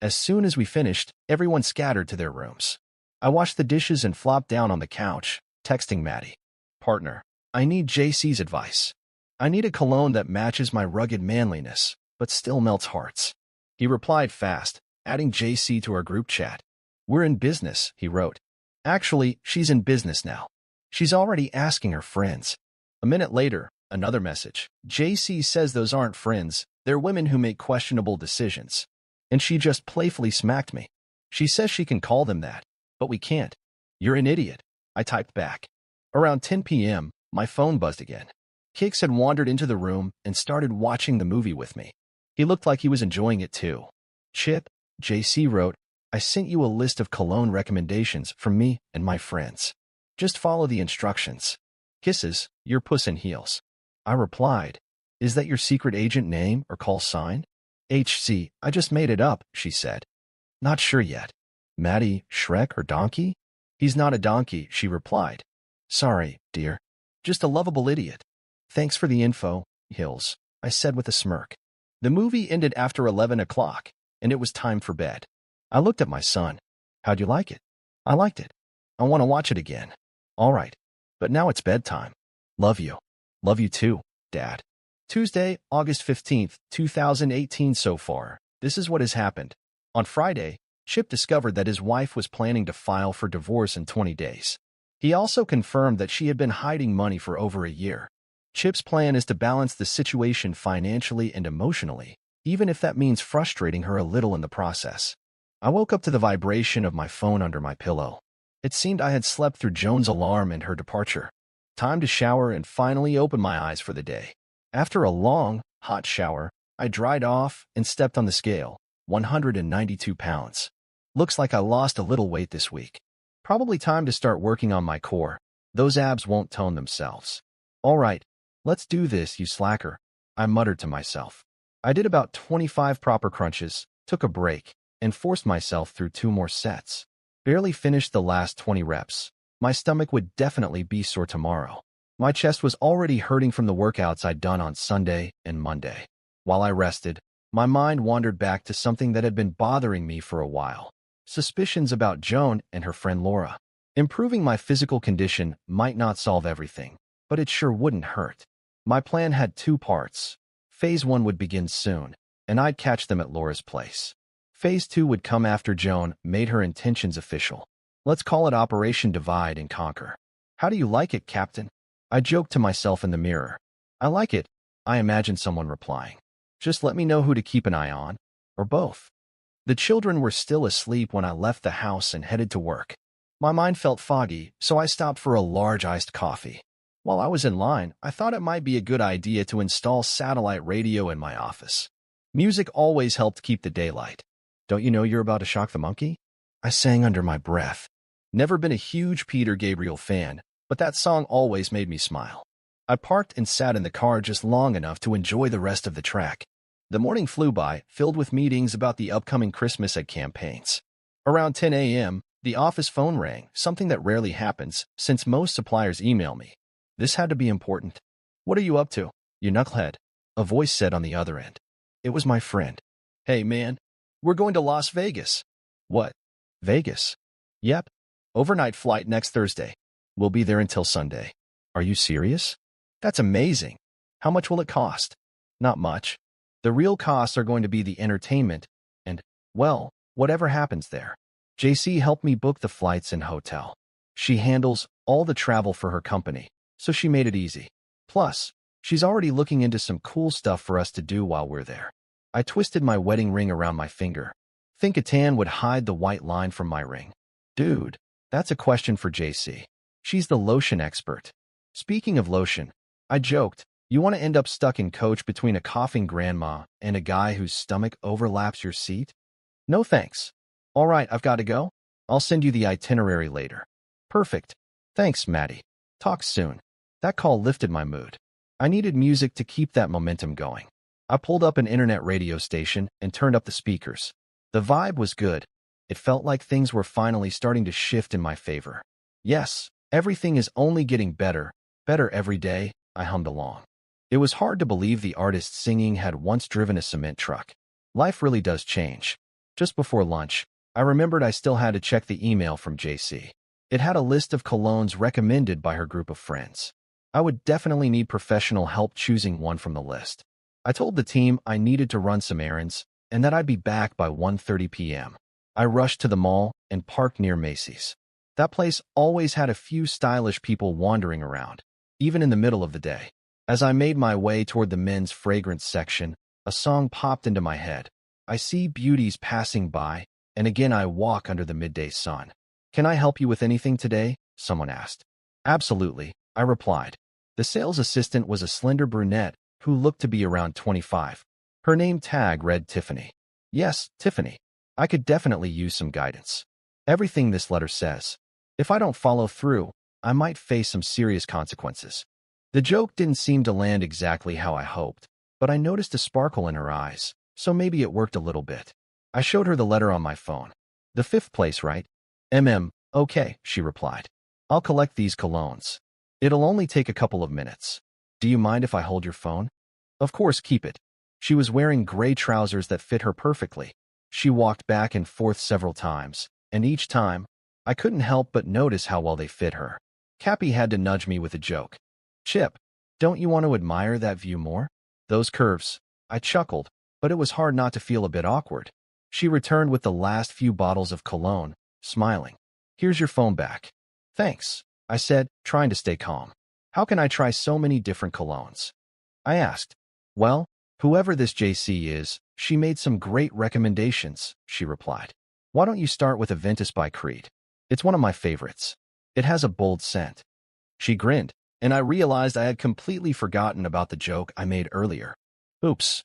As soon as we finished, everyone scattered to their rooms. I washed the dishes and flopped down on the couch, texting Maddie. Partner, I need JC's advice. I need a cologne that matches my rugged manliness, but still melts hearts. He replied fast, adding JC to our group chat. We're in business, he wrote. Actually, she's in business now. She's already asking her friends. A minute later, another message. JC says those aren't friends, they're women who make questionable decisions. And she just playfully smacked me. She says she can call them that, but we can't. You're an idiot, I typed back. Around 10 p.m., my phone buzzed again. Kix had wandered into the room and started watching the movie with me. He looked like he was enjoying it too. Chip, JC wrote, I sent you a list of cologne recommendations from me and my friends. Just follow the instructions. Kisses, your Puss in Heels. I replied, is that your secret agent name or call sign? HC, I just made it up, she said. Not sure yet. Maddie, Shrek or Donkey? He's not a donkey, she replied. Sorry, dear. Just a lovable idiot. Thanks for the info, Hills, I said with a smirk. The movie ended after 11 o'clock, and it was time for bed. I looked at my son. How'd you like it? I liked it. I want to watch it again. All right. But now it's bedtime. Love you. Love you too, Dad. Tuesday, August 15th, 2018 so far. This is what has happened. On Friday, Chip discovered that his wife was planning to file for divorce in 20 days. He also confirmed that she had been hiding money for over a year. Chip's plan is to balance the situation financially and emotionally, even if that means frustrating her a little in the process. I woke up to the vibration of my phone under my pillow. It seemed I had slept through Joan's alarm and her departure. Time to shower and finally open my eyes for the day. After a long, hot shower, I dried off and stepped on the scale, 192 pounds. Looks like I lost a little weight this week. Probably time to start working on my core. Those abs won't tone themselves. All right, let's do this, you slacker, I muttered to myself. I did about 25 proper crunches, took a break, and forced myself through 2 more sets. Barely finished the last 20 reps. My stomach would definitely be sore tomorrow. My chest was already hurting from the workouts I'd done on Sunday and Monday. While I rested, my mind wandered back to something that had been bothering me for a while. Suspicions about Joan and her friend Laura. Improving my physical condition might not solve everything, but it sure wouldn't hurt. My plan had 2 parts. Phase 1 would begin soon, and I'd catch them at Laura's place. Phase 2 would come after Joan made her intentions official. Let's call it Operation Divide and Conquer. How do you like it, Captain? I joked to myself in the mirror. I like it, I imagined someone replying. Just let me know who to keep an eye on, or both. The children were still asleep when I left the house and headed to work. My mind felt foggy, so I stopped for a large iced coffee. While I was in line, I thought it might be a good idea to install satellite radio in my office. Music always helped keep the daylight. Don't you know you're about to shock the monkey? I sang under my breath. Never been a huge Peter Gabriel fan, but that song always made me smile. I parked and sat in the car just long enough to enjoy the rest of the track. The morning flew by, filled with meetings about the upcoming Christmas ad campaigns. Around 10 a.m., the office phone rang, something that rarely happens, since most suppliers email me. This had to be important. What are you up to, you knucklehead? A voice said on the other end. It was my friend. Hey, man, we're going to Las Vegas. What? Vegas? Yep. Overnight flight next Thursday. We'll be there until Sunday. Are you serious? That's amazing. How much will it cost? Not much. The real costs are going to be the entertainment and, well, whatever happens there. JC helped me book the flights and hotel. She handles all the travel for her company, so she made it easy. Plus, she's already looking into some cool stuff for us to do while we're there. I twisted my wedding ring around my finger. Think a tan would hide the white line from my ring? Dude, that's a question for JC. She's the lotion expert. Speaking of lotion, I joked, you want to end up stuck in coach between a coughing grandma and a guy whose stomach overlaps your seat? No thanks. All right, I've got to go. I'll send you the itinerary later. Perfect. Thanks, Maddie. Talk soon. That call lifted my mood. I needed music to keep that momentum going. I pulled up an internet radio station and turned up the speakers. The vibe was good. It felt like things were finally starting to shift in my favor. Yes, everything is only getting better every day, I hummed along. It was hard to believe the artist singing had once driven a cement truck. Life really does change. Just before lunch, I remembered I still had to check the email from JC. It had a list of colognes recommended by her group of friends. I would definitely need professional help choosing one from the list. I told the team I needed to run some errands and that I'd be back by 1:30 p.m. I rushed to the mall and parked near Macy's. That place always had a few stylish people wandering around, even in the middle of the day. As I made my way toward the men's fragrance section, a song popped into my head. I see beauties passing by, and again I walk under the midday sun. Can I help you with anything today? Someone asked. Absolutely, I replied. The sales assistant was a slender brunette who looked to be around 25. Her name tag read Tiffany. Yes, Tiffany. I could definitely use some guidance. Everything this letter says. If I don't follow through, I might face some serious consequences. The joke didn't seem to land exactly how I hoped, but I noticed a sparkle in her eyes, so maybe it worked a little bit. I showed her the letter on my phone. The 5th place, right? Okay, she replied. I'll collect these colognes. It'll only take a couple of minutes. Do you mind if I hold your phone? Of course, keep it. She was wearing gray trousers that fit her perfectly. She walked back and forth several times, and each time, I couldn't help but notice how well they fit her. Cappy had to nudge me with a joke. Chip, don't you want to admire that view more? Those curves. I chuckled, but it was hard not to feel a bit awkward. She returned with the last few bottles of cologne, smiling. Here's your phone back. Thanks, I said, trying to stay calm. How can I try so many different colognes? I asked. Well, whoever this JC is, she made some great recommendations, she replied. Why don't you start with Aventus by Creed? It's one of my favorites. It has a bold scent. She grinned, and I realized I had completely forgotten about the joke I made earlier. Oops,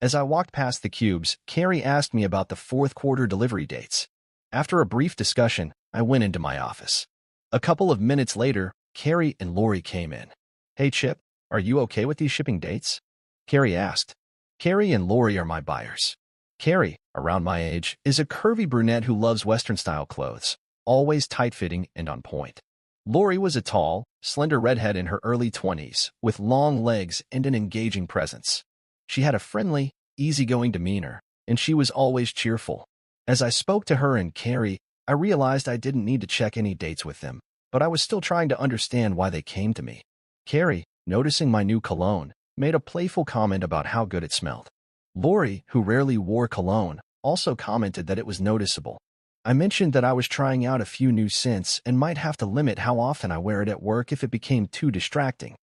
As I walked past the cubes, Carrie asked me about the fourth quarter delivery dates. After a brief discussion, I went into my office. A couple of minutes later, Carrie and Lori came in. "Hey Chip, are you okay with these shipping dates?" Carrie asked. Carrie and Lori are my buyers. Carrie, around my age, is a curvy brunette who loves Western-style clothes, always tight-fitting and on point. Lori was a tall, slender redhead in her early 20s, with long legs and an engaging presence. She had a friendly, easygoing demeanor, and she was always cheerful. As I spoke to her and Carrie, I realized I didn't need to check any dates with them, but I was still trying to understand why they came to me. Carrie, noticing my new cologne, made a playful comment about how good it smelled. Lori, who rarely wore cologne, also commented that it was noticeable. I mentioned that I was trying out a few new scents and might have to limit how often I wear it at work if it became too distracting.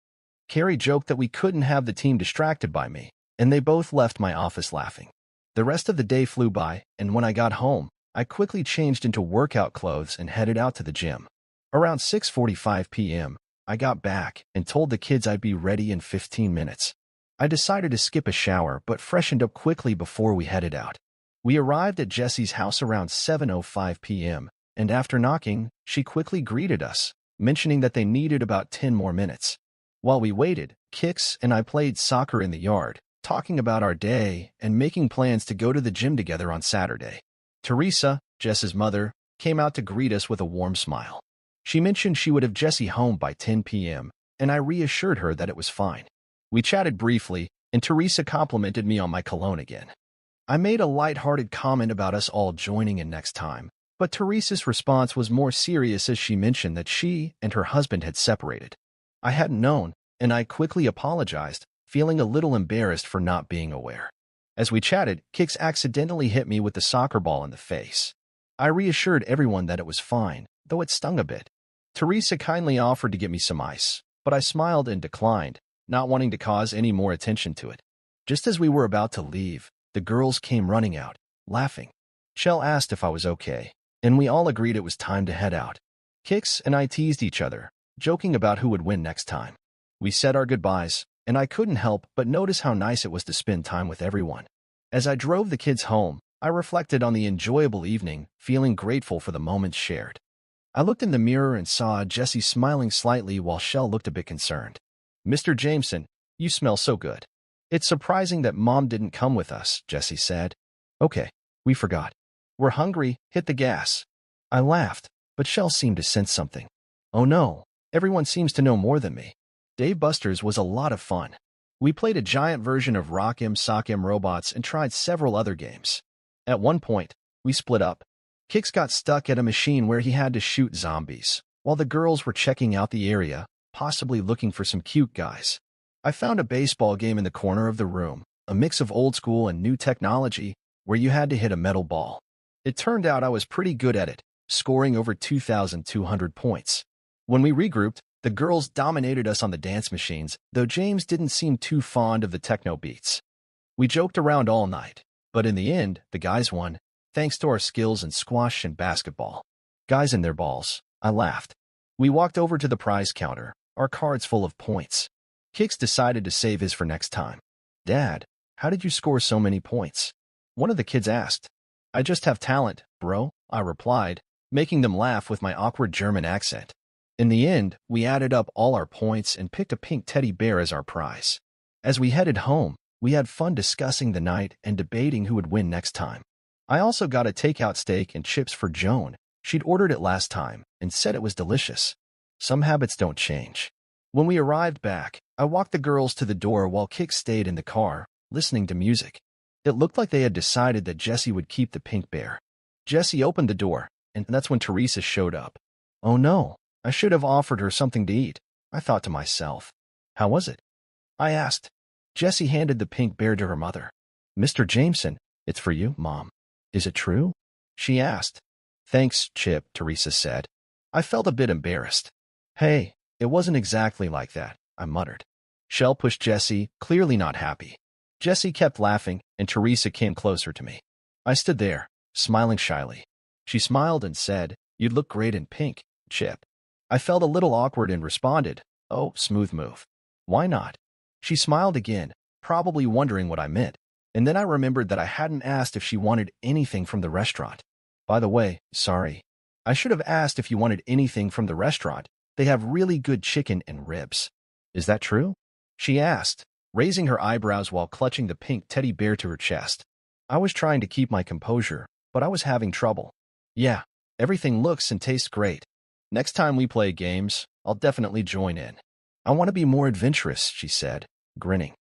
Carrie joked that we couldn't have the team distracted by me, and they both left my office laughing. The rest of the day flew by, and when I got home, I quickly changed into workout clothes and headed out to the gym. Around 6:45 p.m., I got back and told the kids I'd be ready in 15 minutes. I decided to skip a shower but freshened up quickly before we headed out. We arrived at Jessie's house around 7:05 p.m., and after knocking, she quickly greeted us, mentioning that they needed about 10 more minutes. While we waited, Kix and I played soccer in the yard, talking about our day and making plans to go to the gym together on Saturday. Teresa, Jess's mother, came out to greet us with a warm smile. She mentioned she would have Jessie home by 10 p.m., and I reassured her that it was fine. We chatted briefly, and Teresa complimented me on my cologne again. I made a light-hearted comment about us all joining in next time, but Teresa's response was more serious as she mentioned that she and her husband had separated. I hadn't known, and I quickly apologized, feeling a little embarrassed for not being aware. As we chatted, Kix accidentally hit me with the soccer ball in the face. I reassured everyone that it was fine, though it stung a bit. Teresa kindly offered to get me some ice, but I smiled and declined, not wanting to cause any more attention to it. Just as we were about to leave, the girls came running out, laughing. Shell asked if I was okay, and we all agreed it was time to head out. Kix and I teased each other, joking about who would win next time. We said our goodbyes, and I couldn't help but notice how nice it was to spend time with everyone. As I drove the kids home, I reflected on the enjoyable evening, feeling grateful for the moments shared. I looked in the mirror and saw Jessie smiling slightly while Shell looked a bit concerned. "Mr. Jameson, you smell so good." "It's surprising that Mom didn't come with us," Jessie said. "Okay, we forgot. We're hungry, hit the gas." I laughed, but Shell seemed to sense something. "Oh no, everyone seems to know more than me." Dave Buster's was a lot of fun. We played a giant version of Rock'em Sock'em Robots and tried several other games. At one point, we split up. Kix got stuck at a machine where he had to shoot zombies, while the girls were checking out the area, possibly looking for some cute guys. I found a baseball game in the corner of the room, a mix of old school and new technology, where you had to hit a metal ball. It turned out I was pretty good at it, scoring over 2,200 points. When we regrouped, the girls dominated us on the dance machines, though James didn't seem too fond of the techno beats. We joked around all night, but in the end, the guys won, thanks to our skills in squash and basketball. Guys and their balls, I laughed. We walked over to the prize counter, our cards full of points. Kix decided to save his for next time. "Dad, how did you score so many points?" one of the kids asked. "I just have talent, bro," I replied, making them laugh with my awkward German accent. In the end, we added up all our points and picked a pink teddy bear as our prize. As we headed home, we had fun discussing the night and debating who would win next time. I also got a takeout steak and chips for Joan. She'd ordered it last time and said it was delicious. Some habits don't change. When we arrived back, I walked the girls to the door while Kix stayed in the car, listening to music. It looked like they had decided that Jessie would keep the pink bear. Jessie opened the door, and that's when Teresa showed up. "Oh no, I should have offered her something to eat," I thought to myself. "How was it?" I asked. Jessie handed the pink bear to her mother. "Mr. Jameson, it's for you, Mom. Is it true?" she asked. "Thanks, Chip," Teresa said. I felt a bit embarrassed. "Hey, it wasn't exactly like that," I muttered. Shell pushed Jessie, clearly not happy. Jessie kept laughing, and Teresa came closer to me. I stood there, smiling shyly. She smiled and said, "You'd look great in pink, Chip." I felt a little awkward and responded, "Oh, smooth move. Why not?" She smiled again, probably wondering what I meant. And then I remembered that I hadn't asked if she wanted anything from the restaurant. By the way, sorry. I should have asked if you wanted anything from the restaurant. They have really good chicken and ribs. Is that true? She asked, raising her eyebrows while clutching the pink teddy bear to her chest. I was trying to keep my composure, but I was having trouble. Yeah, everything looks and tastes great. Next time we play games, I'll definitely join in. I want to be more adventurous, she said, grinning.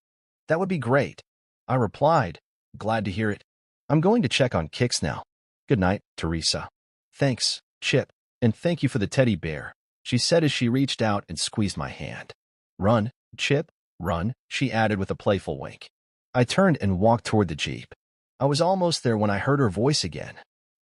That would be great. I replied, glad to hear it. I'm going to check on Kix now. Good night, Teresa. Thanks, Chip, and thank you for the teddy bear, she said as she reached out and squeezed my hand. Run, Chip, run, she added with a playful wink. I turned and walked toward the Jeep. I was almost there when I heard her voice again.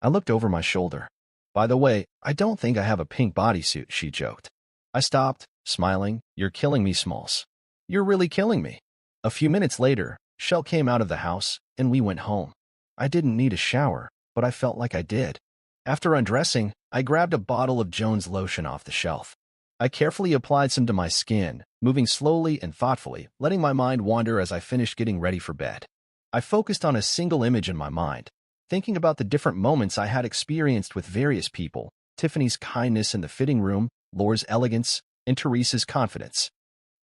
I looked over my shoulder. By the way, I don't think I have a pink bodysuit, she joked. I stopped, smiling. You're killing me, Smalls. You're really killing me. A few minutes later, Shell came out of the house, and we went home. I didn't need a shower, but I felt like I did. After undressing, I grabbed a bottle of Joan's lotion off the shelf. I carefully applied some to my skin, moving slowly and thoughtfully, letting my mind wander as I finished getting ready for bed. I focused on a single image in my mind, thinking about the different moments I had experienced with various people, Tiffany's kindness in the fitting room, Laura's elegance, and Teresa's confidence.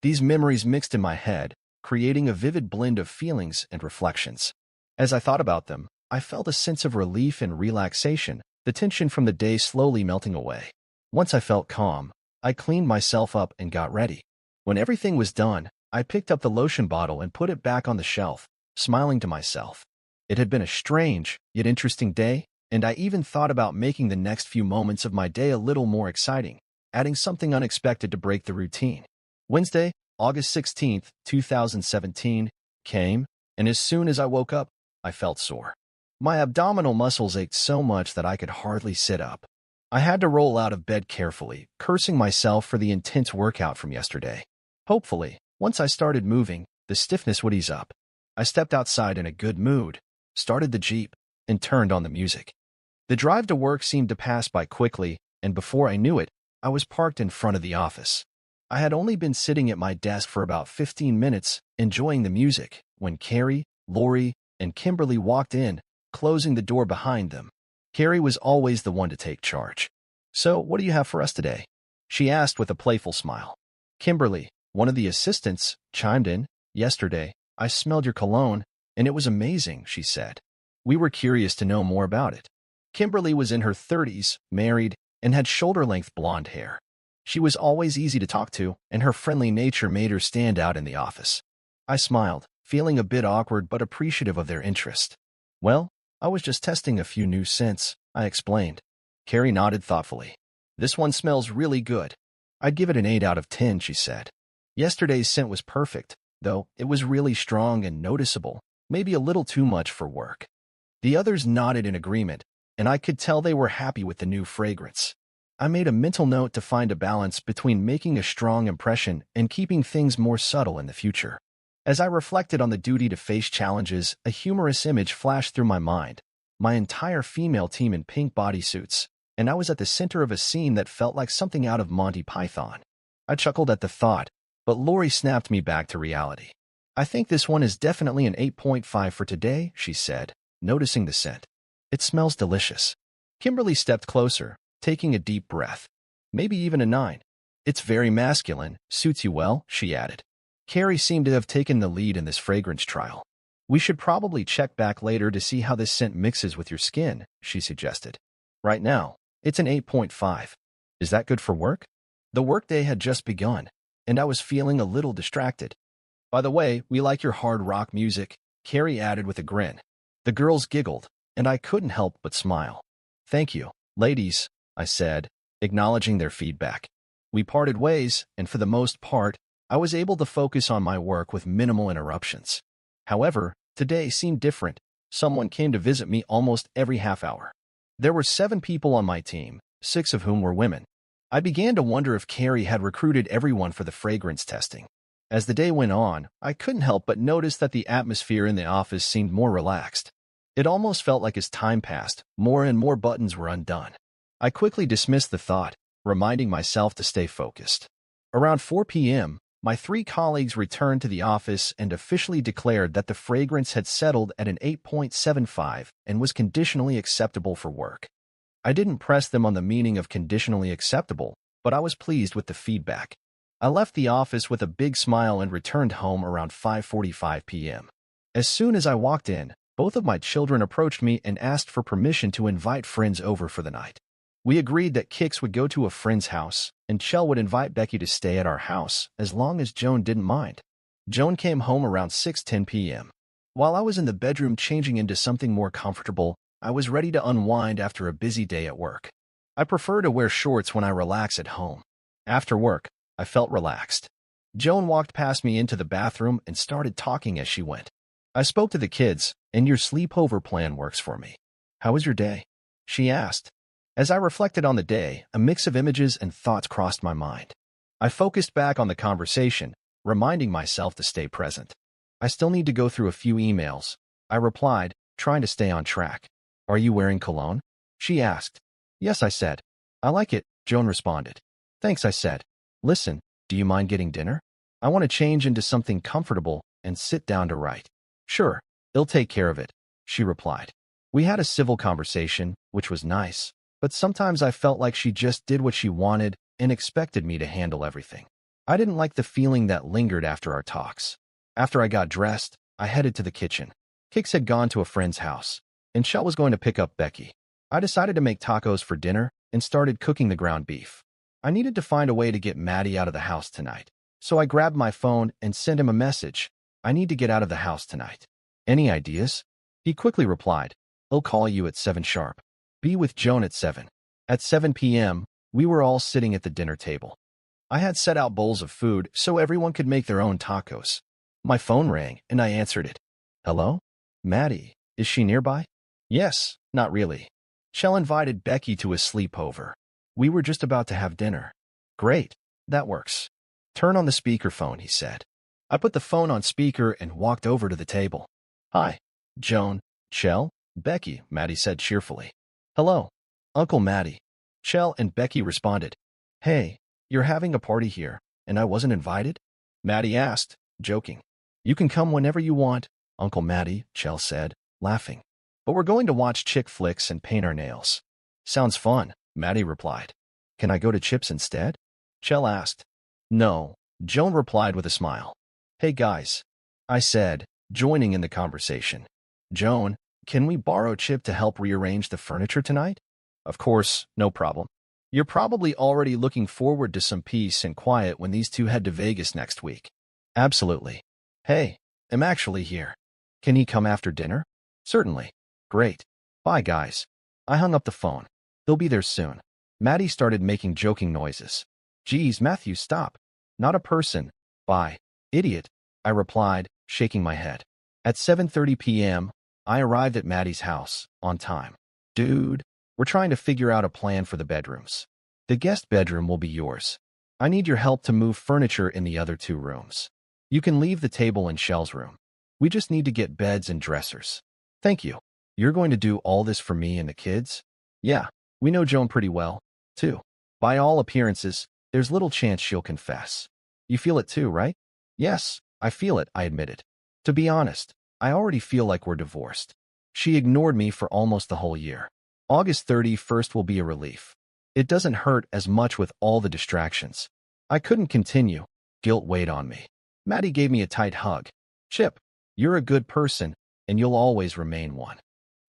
These memories mixed in my head, creating a vivid blend of feelings and reflections. As I thought about them, I felt a sense of relief and relaxation, the tension from the day slowly melting away. Once I felt calm, I cleaned myself up and got ready. When everything was done, I picked up the lotion bottle and put it back on the shelf, smiling to myself. It had been a strange, yet interesting day, and I even thought about making the next few moments of my day a little more exciting, adding something unexpected to break the routine. Wednesday, August 16th, 2017, came, and as soon as I woke up, I felt sore. My abdominal muscles ached so much that I could hardly sit up. I had to roll out of bed carefully, cursing myself for the intense workout from yesterday. Hopefully, once I started moving, the stiffness would ease up. I stepped outside in a good mood, started the Jeep, and turned on the music. The drive to work seemed to pass by quickly, and before I knew it, I was parked in front of the office. I had only been sitting at my desk for about 15 minutes, enjoying the music, when Carrie, Lori, and Kimberly walked in, closing the door behind them. Carrie was always the one to take charge. So, what do you have for us today? She asked with a playful smile. Kimberly, one of the assistants, chimed in. Yesterday, I smelled your cologne, and it was amazing, she said. We were curious to know more about it. Kimberly was in her 30s, married, and had shoulder-length blonde hair. She was always easy to talk to, and her friendly nature made her stand out in the office. I smiled, feeling a bit awkward but appreciative of their interest. Well, I was just testing a few new scents, I explained. Carrie nodded thoughtfully. This one smells really good. I'd give it an 8 out of 10, she said. Yesterday's scent was perfect, though it was really strong and noticeable, maybe a little too much for work. The others nodded in agreement, and I could tell they were happy with the new fragrance. I made a mental note to find a balance between making a strong impression and keeping things more subtle in the future. As I reflected on the duty to face challenges, a humorous image flashed through my mind. My entire female team in pink bodysuits, and I was at the center of a scene that felt like something out of Monty Python. I chuckled at the thought, but Lori snapped me back to reality. I think this one is definitely an 8.5 for today, she said, noticing the scent. It smells delicious. Kimberly stepped closer, taking a deep breath. Maybe even a 9. It's very masculine, suits you well, she added. Carrie seemed to have taken the lead in this fragrance trial. We should probably check back later to see how this scent mixes with your skin, she suggested. Right now, it's an 8.5. Is that good for work? The workday had just begun, and I was feeling a little distracted. By the way, we like your hard rock music, Carrie added with a grin. The girls giggled, and I couldn't help but smile. Thank you, ladies, I said, acknowledging their feedback. We parted ways, and for the most part, I was able to focus on my work with minimal interruptions. However, today seemed different. Someone came to visit me almost every half hour. There were 7 people on my team, 6 of whom were women. I began to wonder if Carrie had recruited everyone for the fragrance testing. As the day went on, I couldn't help but notice that the atmosphere in the office seemed more relaxed. It almost felt like as time passed, more and more buttons were undone. I quickly dismissed the thought, reminding myself to stay focused. Around 4 p.m., My 3 colleagues returned to the office and officially declared that the fragrance had settled at an 8.75 and was conditionally acceptable for work. I didn't press them on the meaning of conditionally acceptable, but I was pleased with the feedback. I left the office with a big smile and returned home around 5:45 p.m. As soon as I walked in, both of my children approached me and asked for permission to invite friends over for the night. We agreed that Kix would go to a friend's house, and Chell would invite Becky to stay at our house as long as Joan didn't mind. Joan came home around 6:10 p.m. While I was in the bedroom changing into something more comfortable, I was ready to unwind after a busy day at work. I prefer to wear shorts when I relax at home. After work, I felt relaxed. Joan walked past me into the bathroom and started talking as she went. I spoke to the kids, and your sleepover plan works for me. How was your day? She asked. As I reflected on the day, a mix of images and thoughts crossed my mind. I focused back on the conversation, reminding myself to stay present. I still need to go through a few emails, I replied, trying to stay on track. Are you wearing cologne? She asked. Yes, I said. I like it, Joan responded. Thanks, I said. Listen, do you mind getting dinner? I want to change into something comfortable and sit down to write. Sure, they'll take care of it, she replied. We had a civil conversation, which was nice, but sometimes I felt like she just did what she wanted and expected me to handle everything. I didn't like the feeling that lingered after our talks. After I got dressed, I headed to the kitchen. Kix had gone to a friend's house, and Shell was going to pick up Becky. I decided to make tacos for dinner and started cooking the ground beef. I needed to find a way to get Maddie out of the house tonight, so I grabbed my phone and sent him a message. I need to get out of the house tonight. Any ideas? He quickly replied, I'll call you at 7 sharp. Be with Joan at 7. At 7 p.m., we were all sitting at the dinner table. I had set out bowls of food so everyone could make their own tacos. My phone rang, and I answered it. Hello? Maddie, is she nearby? Yes, not really. Shell invited Becky to a sleepover. We were just about to have dinner. Great, that works. Turn on the speakerphone, he said. I put the phone on speaker and walked over to the table. Hi, Joan, Shell, Becky, Maddie said cheerfully. Hello, Uncle Maddie. Shell and Becky responded. Hey, you're having a party here, and I wasn't invited? Maddie asked, joking. You can come whenever you want, Uncle Maddie, Shell said, laughing. But we're going to watch chick flicks and paint our nails. Sounds fun, Maddie replied. Can I go to Chips instead? Shell asked. No, Joan replied with a smile. Hey guys, I said, joining in the conversation. Joan, can we borrow Chip to help rearrange the furniture tonight? Of course, no problem. You're probably already looking forward to some peace and quiet when these two head to Vegas next week. Absolutely. Hey, I'm actually here. Can he come after dinner? Certainly. Great. Bye, guys. I hung up the phone. They'll be there soon. Maddie started making joking noises. Geez, Matthew, stop. Not a person. Bye. Idiot, I replied, shaking my head. At 7:30 p.m., I arrived at Maddie's house, on time. Dude, we're trying to figure out a plan for the bedrooms. The guest bedroom will be yours. I need your help to move furniture in the other 2 rooms. You can leave the table in Shell's room. We just need to get beds and dressers. Thank you. You're going to do all this for me and the kids? Yeah, we know Joan pretty well, too. By all appearances, there's little chance she'll confess. You feel it too, right? Yes, I feel it, I admitted. To be honest, I already feel like we're divorced. She ignored me for almost the whole year. August 31st will be a relief. It doesn't hurt as much with all the distractions. I couldn't continue. Guilt weighed on me. Maddie gave me a tight hug. Chip, you're a good person, and you'll always remain one.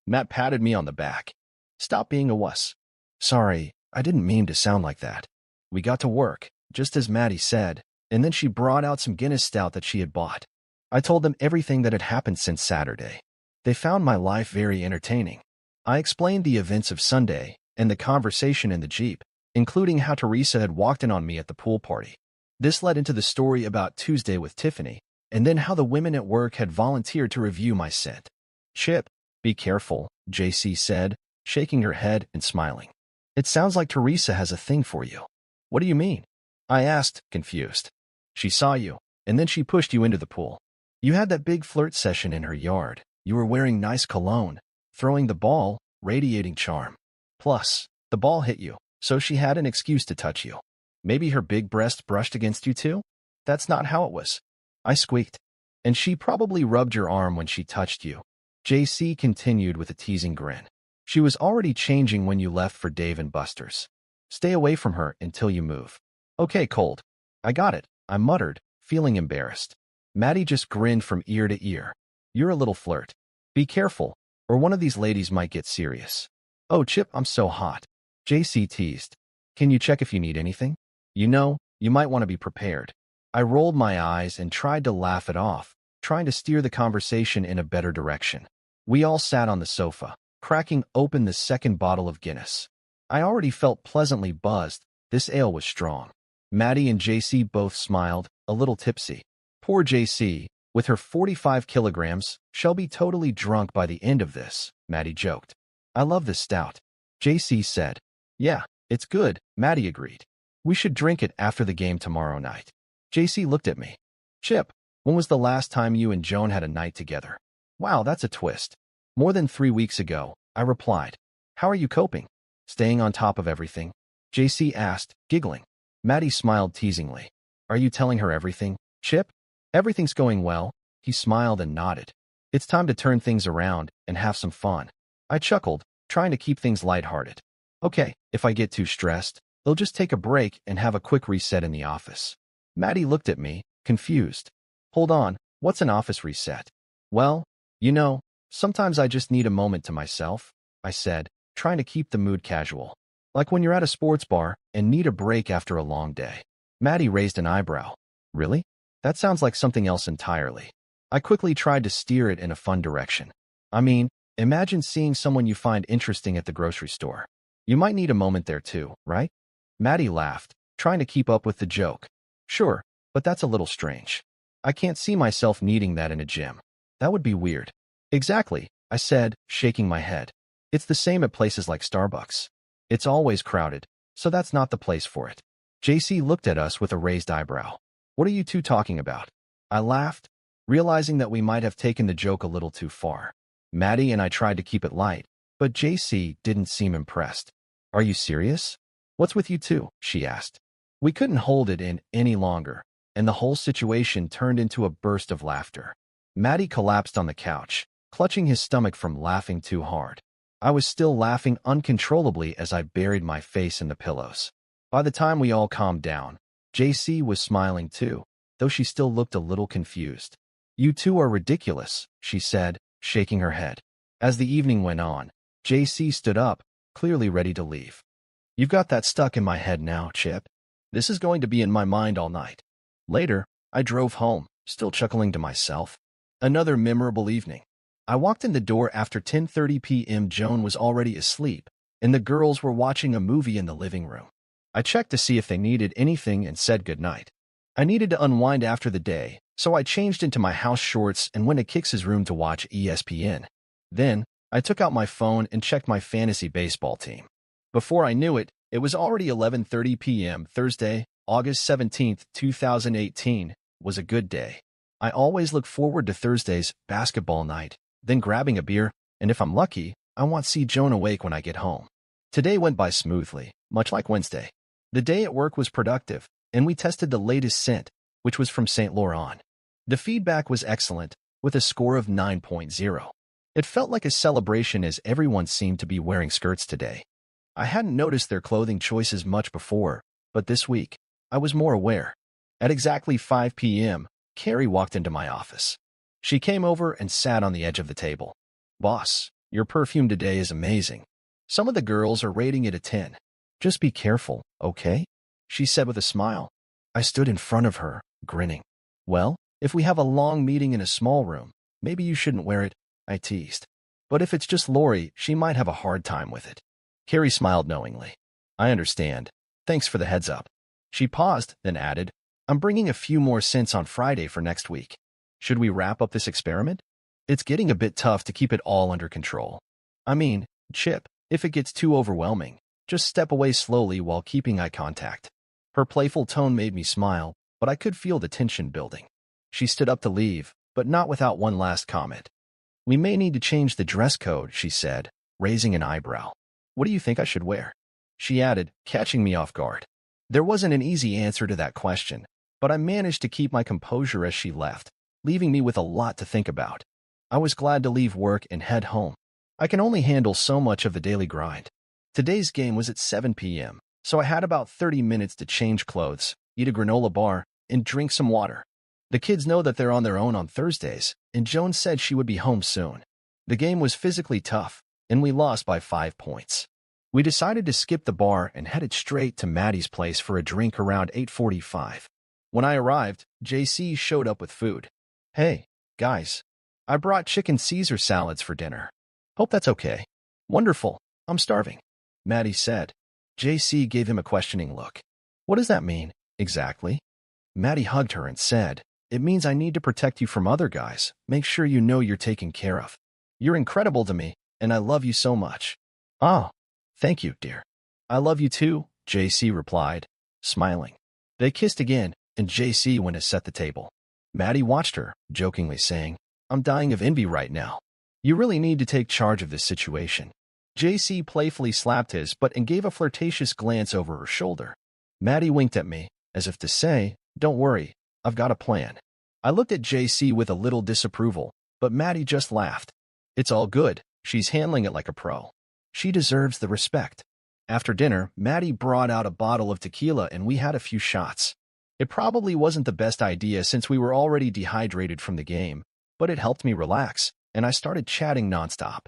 Matt patted me on the back. Stop being a wuss. Sorry, I didn't mean to sound like that. We got to work, just as Maddie said, and then she brought out some Guinness Stout that she had bought. I told them everything that had happened since Saturday. They found my life very entertaining. I explained the events of Sunday and the conversation in the Jeep, including how Teresa had walked in on me at the pool party. This led into the story about Tuesday with Tiffany, and then how the women at work had volunteered to review my scent. Chip, be careful, JC said, shaking her head and smiling. It sounds like Teresa has a thing for you. What do you mean? I asked, confused. She saw you, and then she pushed you into the pool. You had that big flirt session in her yard. You were wearing nice cologne, throwing the ball, radiating charm. Plus, the ball hit you, so she had an excuse to touch you. Maybe her big breast brushed against you too? That's not how it was. I squeaked. And she probably rubbed your arm when she touched you. JC continued with a teasing grin. She was already changing when you left for Dave and Buster's. Stay away from her until you move. Okay, Cold. I got it, I muttered, feeling embarrassed. Maddie just grinned from ear to ear. You're a little flirt. Be careful, or one of these ladies might get serious. Oh, Chip, I'm so hot. JC teased. Can you check if you need anything? You know, you might want to be prepared. I rolled my eyes and tried to laugh it off, trying to steer the conversation in a better direction. We all sat on the sofa, cracking open the second bottle of Guinness. I already felt pleasantly buzzed. This ale was strong. Maddie and JC both smiled, a little tipsy. Poor JC, with her 45 kilograms, she'll be totally drunk by the end of this, Maddie joked. I love this stout. JC said. Yeah, it's good, Maddie agreed. We should drink it after the game tomorrow night. JC looked at me. Chip, when was the last time you and Joan had a night together? Wow, that's a twist. More than 3 weeks ago, I replied. How are you coping? Staying on top of everything? JC asked, giggling. Maddie smiled teasingly. Are you telling her everything, Chip? Everything's going well. He smiled and nodded. It's time to turn things around and have some fun. I chuckled, trying to keep things lighthearted. Okay, if I get too stressed, they'll just take a break and have a quick reset in the office. Maddie looked at me, confused. Hold on, what's an office reset? Well, you know, sometimes I just need a moment to myself, I said, trying to keep the mood casual. Like when you're at a sports bar and need a break after a long day. Maddie raised an eyebrow. Really? That sounds like something else entirely. I quickly tried to steer it in a fun direction. I mean, imagine seeing someone you find interesting at the grocery store. You might need a moment there too, right? Maddie laughed, trying to keep up with the joke. Sure, but that's a little strange. I can't see myself needing that in a gym. That would be weird. Exactly, I said, shaking my head. It's the same at places like Starbucks. It's always crowded, so that's not the place for it. JC looked at us with a raised eyebrow. What are you two talking about? I laughed, realizing that we might have taken the joke a little too far. Maddie and I tried to keep it light, but JC didn't seem impressed. Are you serious? What's with you two? She asked. We couldn't hold it in any longer, and the whole situation turned into a burst of laughter. Maddie collapsed on the couch, clutching his stomach from laughing too hard. I was still laughing uncontrollably as I buried my face in the pillows. By the time we all calmed down, JC was smiling too, though she still looked a little confused. You two are ridiculous, she said, shaking her head. As the evening went on, JC stood up, clearly ready to leave. You've got that stuck in my head now, Chip. This is going to be in my mind all night. Later, I drove home, still chuckling to myself. Another memorable evening. I walked in the door after 10:30 p.m. Joan was already asleep, and the girls were watching a movie in the living room. I checked to see if they needed anything and said goodnight. I needed to unwind after the day, so I changed into my house shorts and went to Kix's room to watch ESPN. Then, I took out my phone and checked my fantasy baseball team. Before I knew it, it was already 11:30 p.m. Thursday, August 17, 2018, was a good day. I always look forward to Thursday's basketball night, then grabbing a beer, and if I'm lucky, I want to see Joan awake when I get home. Today went by smoothly, much like Wednesday. The day at work was productive, and we tested the latest scent, which was from St. Laurent. The feedback was excellent, with a score of 9.0. It felt like a celebration as everyone seemed to be wearing skirts today. I hadn't noticed their clothing choices much before, but this week, I was more aware. At exactly 5 p.m., Carrie walked into my office. She came over and sat on the edge of the table. Boss, your perfume today is amazing. Some of the girls are rating it a 10. Just be careful, okay? She said with a smile. I stood in front of her, grinning. Well, if we have a long meeting in a small room, maybe you shouldn't wear it, I teased. But if it's just Lori, she might have a hard time with it. Carrie smiled knowingly. I understand. Thanks for the heads up. She paused, then added, I'm bringing a few more scents on Friday for next week. Should we wrap up this experiment? It's getting a bit tough to keep it all under control. I mean, Chip, if it gets too overwhelming, just step away slowly while keeping eye contact. Her playful tone made me smile, but I could feel the tension building. She stood up to leave, but not without one last comment. We may need to change the dress code, she said, raising an eyebrow. What do you think I should wear? She added, catching me off guard. There wasn't an easy answer to that question, but I managed to keep my composure as she left, leaving me with a lot to think about. I was glad to leave work and head home. I can only handle so much of the daily grind. Today's game was at 7 p.m., so I had about 30 minutes to change clothes, eat a granola bar, and drink some water. The kids know that they're on their own on Thursdays, and Joan said she would be home soon. The game was physically tough, and we lost by 5 points. We decided to skip the bar and headed straight to Maddie's place for a drink around 8:45. When I arrived, JC showed up with food. "Hey, guys. I brought chicken Caesar salads for dinner. Hope that's okay." "Wonderful. I'm starving," Maddie said. JC gave him a questioning look. "What does that mean, exactly?" Maddie hugged her and said, "It means I need to protect you from other guys. Make sure you know you're taken care of. You're incredible to me, and I love you so much." "Oh, thank you, dear. I love you too," JC replied, smiling. They kissed again, and JC went to set the table. Maddie watched her, jokingly saying, "I'm dying of envy right now. You really need to take charge of this situation." JC playfully slapped his butt and gave a flirtatious glance over her shoulder. Maddie winked at me, as if to say, "Don't worry, I've got a plan." I looked at JC with a little disapproval, but Maddie just laughed. "It's all good. She's handling it like a pro. She deserves the respect." After dinner, Maddie brought out a bottle of tequila and we had a few shots. It probably wasn't the best idea since we were already dehydrated from the game, but it helped me relax, and I started chatting nonstop.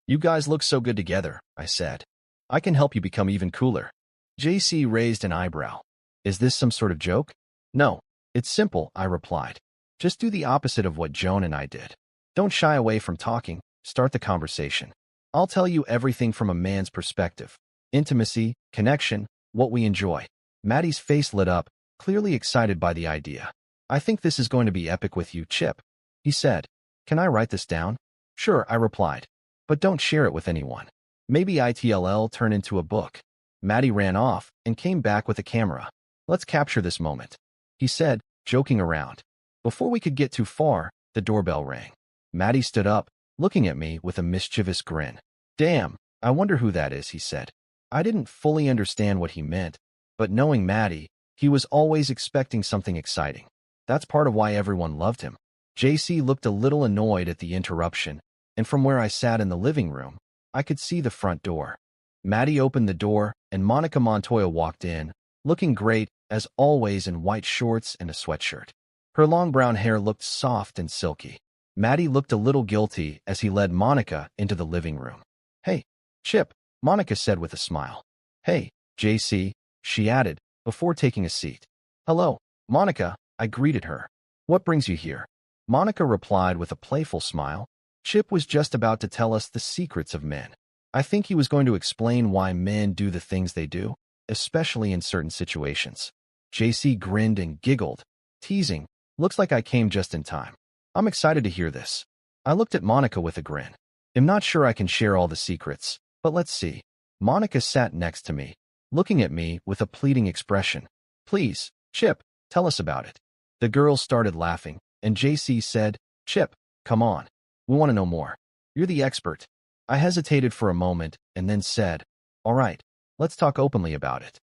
"You guys look so good together," I said. "I can help you become even cooler." JC raised an eyebrow. "Is this some sort of joke?" "No, it's simple," I replied. "Just do the opposite of what Joan and I did. Don't shy away from talking, start the conversation. I'll tell you everything from a man's perspective. Intimacy, connection, what we enjoy." Maddie's face lit up, clearly excited by the idea. "I think this is going to be epic with you, Chip," he said. "Can I write this down?" "Sure," I replied. "But don't share it with anyone. Maybe it'll turn into a book." Maddie ran off and came back with a camera. "Let's capture this moment," he said, joking around. Before we could get too far, the doorbell rang. Maddie stood up, looking at me with a mischievous grin. "Damn, I wonder who that is," he said. I didn't fully understand what he meant, but knowing Maddie, he was always expecting something exciting. That's part of why everyone loved him. JC looked a little annoyed at the interruption, and from where I sat in the living room, I could see the front door. Maddie opened the door, and Monica Montoya walked in, looking great, as always, in white shorts and a sweatshirt. Her long brown hair looked soft and silky. Maddie looked a little guilty as he led Monica into the living room. "Hey, Chip," Monica said with a smile. "Hey, JC," she added, before taking a seat. "Hello, Monica," I greeted her. "What brings you here?" Monica replied with a playful smile. Chip was just about to tell us the secrets of men. I think he was going to explain why men do the things they do, especially in certain situations. JC grinned and giggled, teasing, "Looks like I came just in time. I'm excited to hear this." I looked at Monica with a grin. "I'm not sure I can share all the secrets, but let's see." Monica sat next to me, looking at me with a pleading expression. "Please, Chip, tell us about it." The girls started laughing, and JC said, "Chip, come on. We want to know more. You're the expert." I hesitated for a moment and then said, "All right, let's talk openly about it.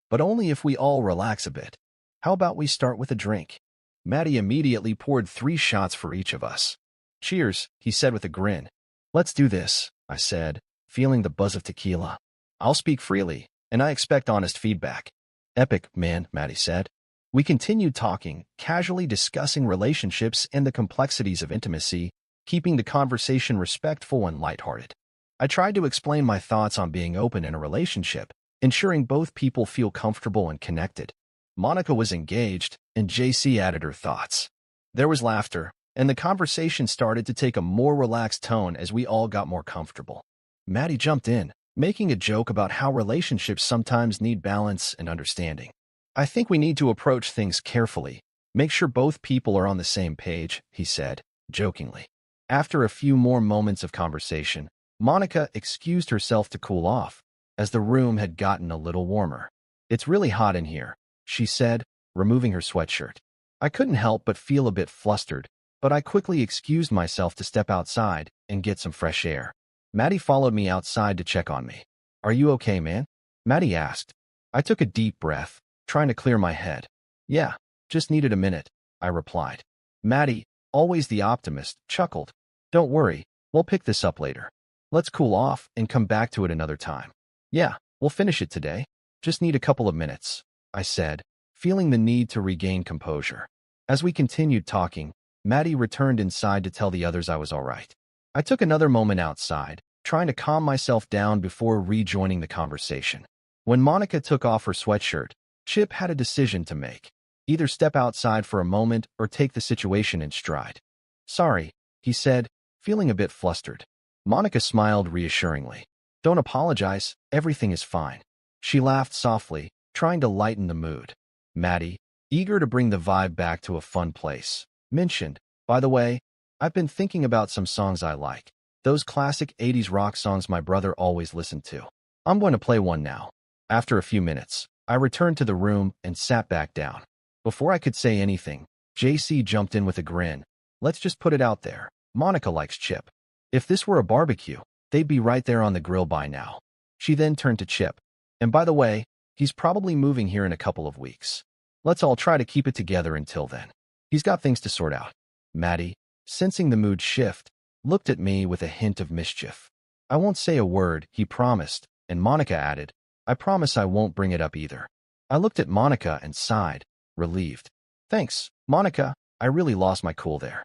But only if we all relax a bit. How about we start with a drink?" Maddie immediately poured 3 shots for each of us. "Cheers," he said with a grin. "Let's do this," I said, feeling the buzz of tequila. "I'll speak freely, and I expect honest feedback." "Epic, man," Maddie said. We continued talking, casually discussing relationships and the complexities of intimacy, keeping the conversation respectful and lighthearted. I tried to explain my thoughts on being open in a relationship, ensuring both people feel comfortable and connected. Monica was engaged, and JC added her thoughts. There was laughter, and the conversation started to take a more relaxed tone as we all got more comfortable. Maddie jumped in, making a joke about how relationships sometimes need balance and understanding. "I think we need to approach things carefully. Make sure both people are on the same page," he said, jokingly. After a few more moments of conversation, Monica excused herself to cool off, as the room had gotten a little warmer. "It's really hot in here," she said, removing her sweatshirt. I couldn't help but feel a bit flustered, but I quickly excused myself to step outside and get some fresh air. Maddie followed me outside to check on me. "Are you okay, man?" Maddie asked. I took a deep breath, trying to clear my head. "Yeah, Just needed a minute, I replied. Maddie, always the optimist, chuckled. Don't worry, we'll pick this up later. Let's cool off and come back to it another time. Yeah, we'll finish it today. Just need a couple of minutes, I said, feeling the need to regain composure. As we continued talking, Maddie returned inside to tell the others I was all right. I took another moment outside, trying to calm myself down before rejoining the conversation. When Monica took off her sweatshirt, Chip had a decision to make. Either step outside for a moment or take the situation in stride. Sorry, he said, feeling a bit flustered. Monica smiled reassuringly. Don't apologize, everything is fine. She laughed softly, trying to lighten the mood. Maddie, eager to bring the vibe back to a fun place, mentioned, by the way, I've been thinking about some songs I like. Those classic 80s rock songs my brother always listened to. I'm going to play one now. After a few minutes, I returned to the room and sat back down. Before I could say anything, JC jumped in with a grin. Let's just put it out there. Monica likes Chip. If this were a barbecue, they'd be right there on the grill by now. She then turned to Chip. And by the way, he's probably moving here in a couple of weeks. Let's all try to keep it together until then. He's got things to sort out. Maddie, sensing the mood shift, looked at me with a hint of mischief. I won't say a word, he promised, and Monica added, I promise I won't bring it up either. I looked at Monica and sighed, relieved. Thanks, Monica, I really lost my cool there.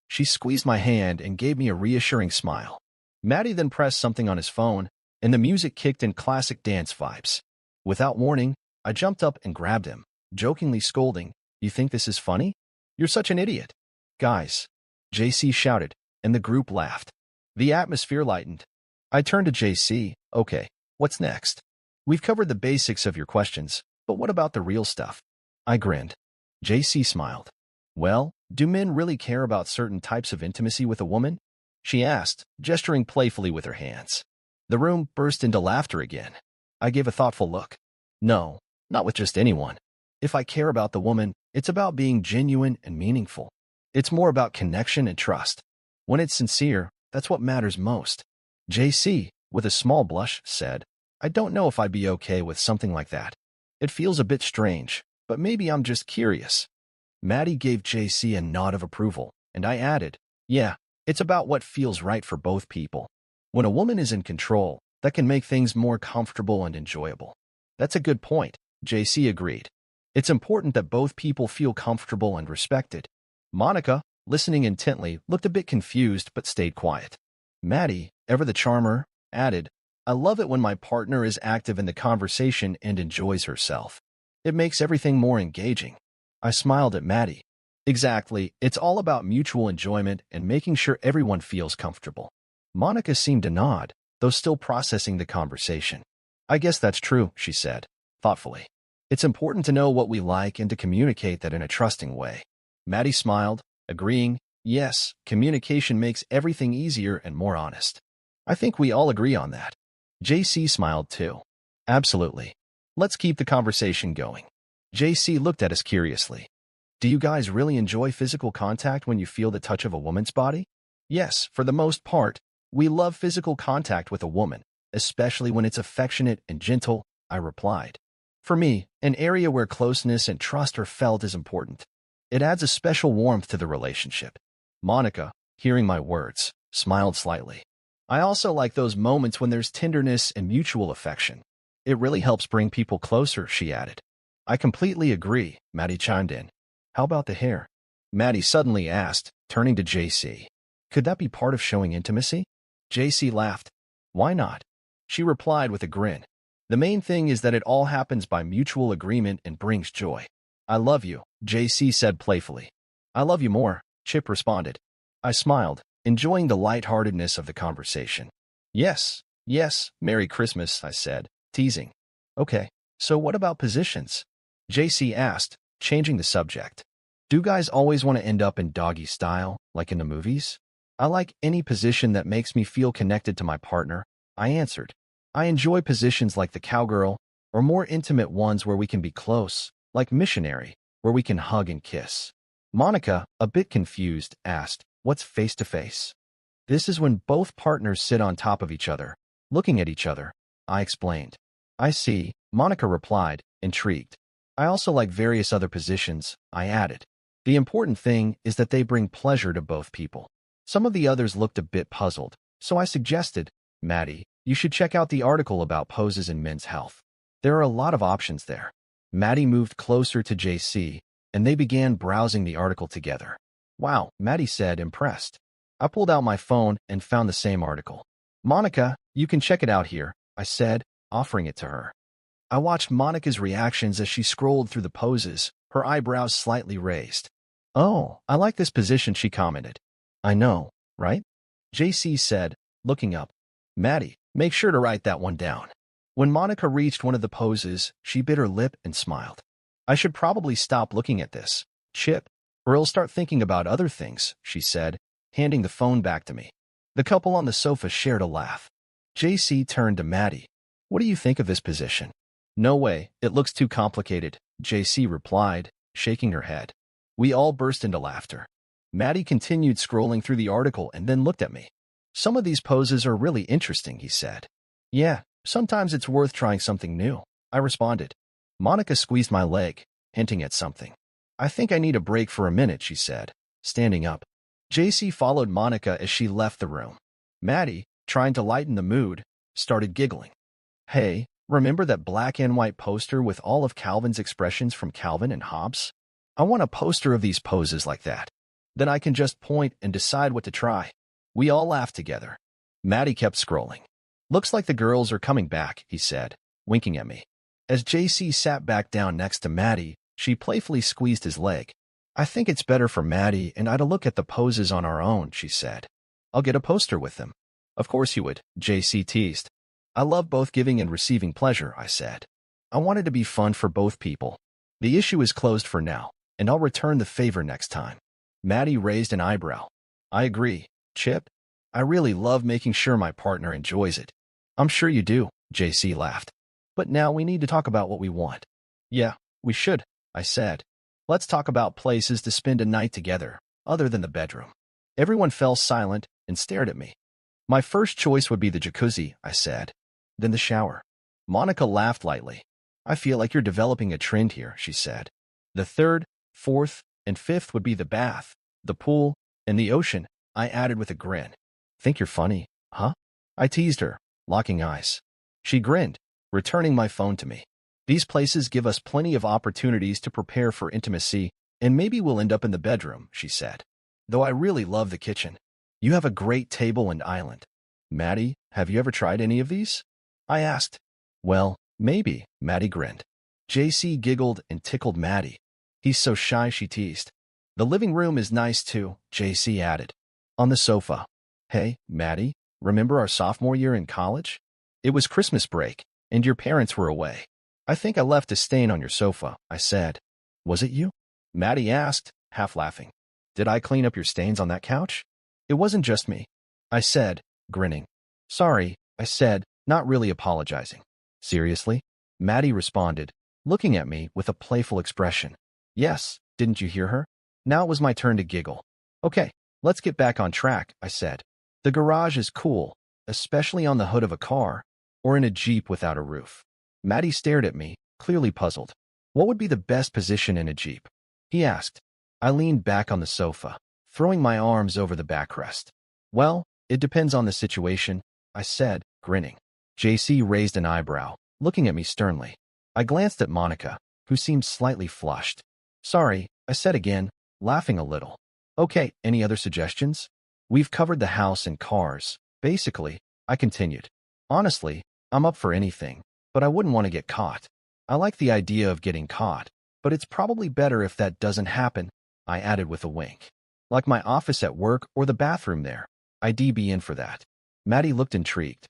She squeezed my hand and gave me a reassuring smile. Maddie then pressed something on his phone, and the music kicked in classic dance vibes. Without warning, I jumped up and grabbed him, jokingly scolding, You think this is funny? You're such an idiot. Guys, JC shouted, and the group laughed. The atmosphere lightened. I turned to JC, okay, what's next? We've covered the basics of your questions, but what about the real stuff? I grinned. JC smiled. Well, do men really care about certain types of intimacy with a woman? She asked, gesturing playfully with her hands. The room burst into laughter again. I gave a thoughtful look. No, not with just anyone. If I care about the woman, it's about being genuine and meaningful. It's more about connection and trust. When it's sincere, that's what matters most. JC, with a small blush, said, I don't know if I'd be okay with something like that. It feels a bit strange, but maybe I'm just curious. Maddie gave JC a nod of approval, and I added, yeah, it's about what feels right for both people. When a woman is in control, that can make things more comfortable and enjoyable. That's a good point, JC agreed. It's important that both people feel comfortable and respected. Monica, listening intently, looked a bit confused but stayed quiet. Maddie, ever the charmer, added, I love it when my partner is active in the conversation and enjoys herself. It makes everything more engaging. I smiled at Maddie. Exactly, it's all about mutual enjoyment and making sure everyone feels comfortable. Monica seemed to nod, though still processing the conversation. I guess that's true, she said, thoughtfully. It's important to know what we like and to communicate that in a trusting way. Maddie smiled, agreeing, yes, communication makes everything easier and more honest. I think we all agree on that. JC smiled too. Absolutely. Let's keep the conversation going. JC looked at us curiously. Do you guys really enjoy physical contact when you feel the touch of a woman's body? Yes, for the most part. We love physical contact with a woman, especially when it's affectionate and gentle, I replied. For me, an area where closeness and trust are felt is important. It adds a special warmth to the relationship. Monica, hearing my words, smiled slightly. I also like those moments when there's tenderness and mutual affection. It really helps bring people closer, she added. I completely agree, Maddie chimed in. How about the hair? Maddie suddenly asked, turning to JC. Could that be part of showing intimacy? JC laughed. Why not? She replied with a grin. The main thing is that it all happens by mutual agreement and brings joy. I love you, JC said playfully. I love you more, Chip responded. I smiled, enjoying the lightheartedness of the conversation. Yes, Merry Christmas, I said, teasing. Okay, so what about positions? JC asked, changing the subject. Do guys always want to end up in doggy style, like in the movies? I like any position that makes me feel connected to my partner, I answered. I enjoy positions like the cowgirl, or more intimate ones where we can be close, like missionary, where we can hug and kiss. Monica, a bit confused, asked, what's face-to-face? This is when both partners sit on top of each other, looking at each other, I explained. I see, Monica replied, intrigued. I also like various other positions, I added. The important thing is that they bring pleasure to both people. Some of the others looked a bit puzzled, so I suggested, Maddie, you should check out the article about poses in men's health. There are a lot of options there. Maddie moved closer to JC, and they began browsing the article together. Wow, Maddie said, impressed. I pulled out my phone and found the same article. Monica, you can check it out here, I said, offering it to her. I watched Monica's reactions as she scrolled through the poses, her eyebrows slightly raised. Oh, I like this position, she commented. I know, right? JC said, looking up. Maddie, make sure to write that one down. When Monica reached one of the poses, she bit her lip and smiled. I should probably stop looking at this, Chip, or I'll start thinking about other things, she said, handing the phone back to me. The couple on the sofa shared a laugh. JC turned to Maddie. What do you think of this position? No way, it looks too complicated, JC replied, shaking her head. We all burst into laughter. Maddie continued scrolling through the article and then looked at me. Some of these poses are really interesting, he said. Yeah, sometimes it's worth trying something new, I responded. Monica squeezed my leg, hinting at something. I think I need a break for a minute, she said, standing up. JC followed Monica as she left the room. Maddie, trying to lighten the mood, started giggling. Hey, remember that black and white poster with all of Calvin's expressions from Calvin and Hobbes? I want a poster of these poses like that. Then I can just point and decide what to try. We all laughed together. Maddie kept scrolling. Looks like the girls are coming back, he said, winking at me. As JC sat back down next to Maddie, she playfully squeezed his leg. I think it's better for Maddie and I to look at the poses on our own, she said. I'll get a poster with them. Of course you would, JC teased. I love both giving and receiving pleasure, I said. I want it to be fun for both people. The issue is closed for now, and I'll return the favor next time. Maddie raised an eyebrow. I agree, Chip. I really love making sure my partner enjoys it. I'm sure you do, JC laughed. But now we need to talk about what we want. Yeah, we should, I said. Let's talk about places to spend a night together, other than the bedroom. Everyone fell silent and stared at me. My first choice would be the jacuzzi, I said. Then the shower. Monica laughed lightly. I feel like you're developing a trend here, she said. The third, fourth, and fifth would be the bath, the pool, and the ocean, I added with a grin. Think you're funny, huh? I teased her, locking eyes. She grinned, returning my phone to me. These places give us plenty of opportunities to prepare for intimacy, and maybe we'll end up in the bedroom, she said. Though I really love the kitchen. You have a great table and island. Maddie, have you ever tried any of these? I asked. Well, maybe, Maddie grinned. JC giggled and tickled Maddie. He's so shy, she teased. The living room is nice too, JC added. On the sofa. Hey, Maddie, remember our sophomore year in college? It was Christmas break, and your parents were away. I think I left a stain on your sofa, I said. Was it you? Maddie asked, half laughing. Did I clean up your stains on that couch? It wasn't just me, I said, grinning. Sorry, I said, not really apologizing. Seriously? Maddie responded, looking at me with a playful expression. Yes, didn't you hear her? Now it was my turn to giggle. Okay, let's get back on track, I said. The garage is cool, especially on the hood of a car, or in a Jeep without a roof. Maddie stared at me, clearly puzzled. What would be the best position in a Jeep? He asked. I leaned back on the sofa, throwing my arms over the backrest. Well, it depends on the situation, I said, grinning. JC raised an eyebrow, looking at me sternly. I glanced at Monica, who seemed slightly flushed. Sorry, I said again, laughing a little. Okay, any other suggestions? We've covered the house and cars. Basically, I continued. Honestly, I'm up for anything, but I wouldn't want to get caught. I like the idea of getting caught, but it's probably better if that doesn't happen, I added with a wink. Like my office at work or the bathroom there. I'd be in for that. Maddie looked intrigued.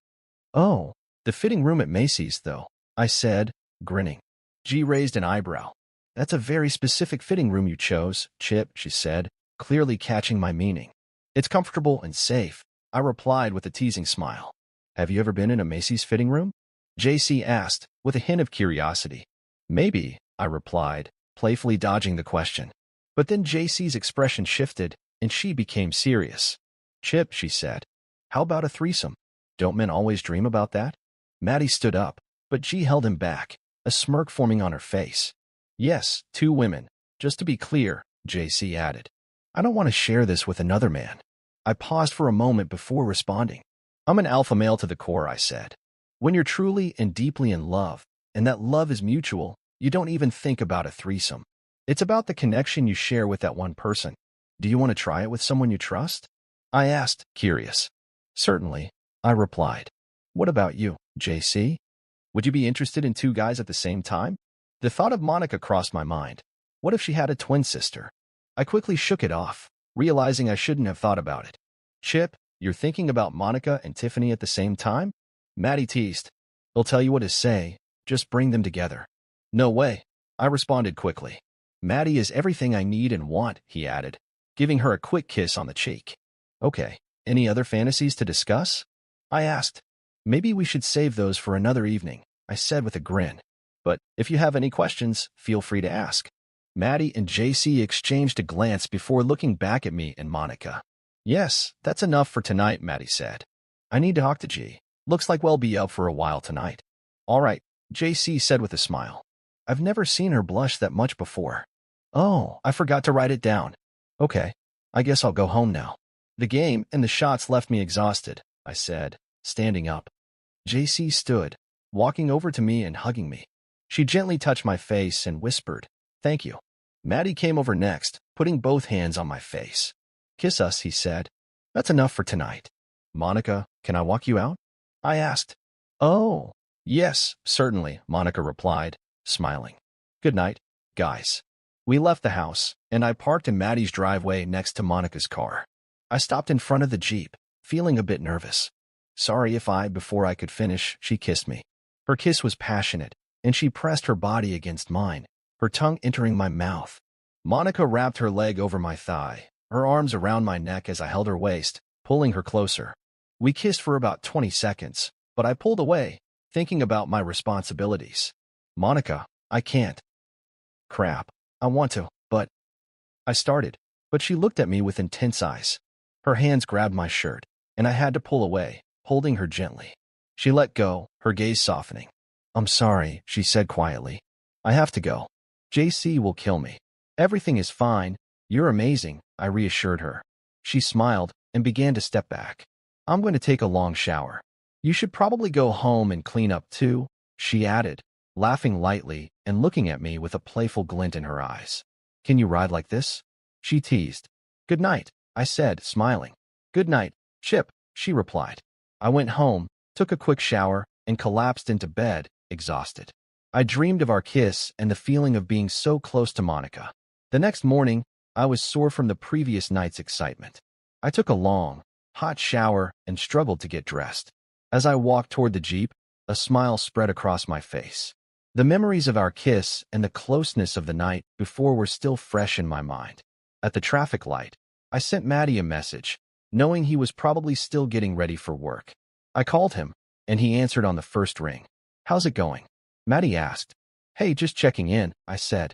Oh, the fitting room at Macy's, though, I said, grinning. G raised an eyebrow. That's a very specific fitting room you chose, Chip, she said, clearly catching my meaning. It's comfortable and safe, I replied with a teasing smile. Have you ever been in a Macy's fitting room? JC asked, with a hint of curiosity. Maybe, I replied, playfully dodging the question. But then JC's expression shifted, and she became serious. Chip, she said, how about a threesome? Don't men always dream about that? Maddie stood up, but G held him back, a smirk forming on her face. Yes, 2 women. Just to be clear, JC added. I don't want to share this with another man. I paused for a moment before responding. I'm an alpha male to the core, I said. When you're truly and deeply in love, and that love is mutual, you don't even think about a threesome. It's about the connection you share with that one person. Do you want to try it with someone you trust? I asked, curious. Certainly, I replied. What about you, JC? Would you be interested in 2 guys at the same time? The thought of Monica crossed my mind. What if she had a twin sister? I quickly shook it off, realizing I shouldn't have thought about it. Chip, you're thinking about Monica and Tiffany at the same time? Maddie teased. They'll tell you what to say. Just bring them together. No way, I responded quickly. Maddie is everything I need and want, he added, giving her a quick kiss on the cheek. Okay, any other fantasies to discuss? I asked. Maybe we should save those for another evening, I said with a grin. But if you have any questions, feel free to ask. Maddie and JC exchanged a glance before looking back at me and Monica. Yes, that's enough for tonight, Maddie said. I need to talk to G. Looks like we'll be up for a while tonight. All right, JC said with a smile. I've never seen her blush that much before. Oh, I forgot to write it down. Okay, I guess I'll go home now. The game and the shots left me exhausted, I said, standing up. JC stood, walking over to me and hugging me. She gently touched my face and whispered, Thank you. Maddie came over next, putting both hands on my face. Kiss us, he said. That's enough for tonight. Monica, can I walk you out? I asked. Oh, yes, certainly, Monica replied, smiling. Good night, guys. We left the house, and I parked in Maddie's driveway next to Monica's car. I stopped in front of the Jeep, feeling a bit nervous. Sorry if before I could finish, she kissed me. Her kiss was passionate, and she pressed her body against mine, her tongue entering my mouth. Monica wrapped her leg over my thigh, her arms around my neck as I held her waist, pulling her closer. We kissed for about 20 seconds, but I pulled away, thinking about my responsibilities. Monica, I can't. Crap, I want to, but... I started, but she looked at me with intense eyes. Her hands grabbed my shirt, and I had to pull away, holding her gently. She let go, her gaze softening. I'm sorry, she said quietly. I have to go. JC will kill me. Everything is fine. You're amazing, I reassured her. She smiled and began to step back. I'm going to take a long shower. You should probably go home and clean up too, she added, laughing lightly and looking at me with a playful glint in her eyes. Can you ride like this? She teased. Good night, I said, smiling. Good night, Chip, she replied. I went home, took a quick shower, and collapsed into bed, exhausted. I dreamed of our kiss and the feeling of being so close to Monica. The next morning, I was sore from the previous night's excitement. I took a long, hot shower and struggled to get dressed. As I walked toward the Jeep, a smile spread across my face. The memories of our kiss and the closeness of the night before were still fresh in my mind. At the traffic light, I sent Maddie a message, knowing he was probably still getting ready for work. I called him, and he answered on the first ring. How's it going? Maddie asked. Hey, just checking in, I said.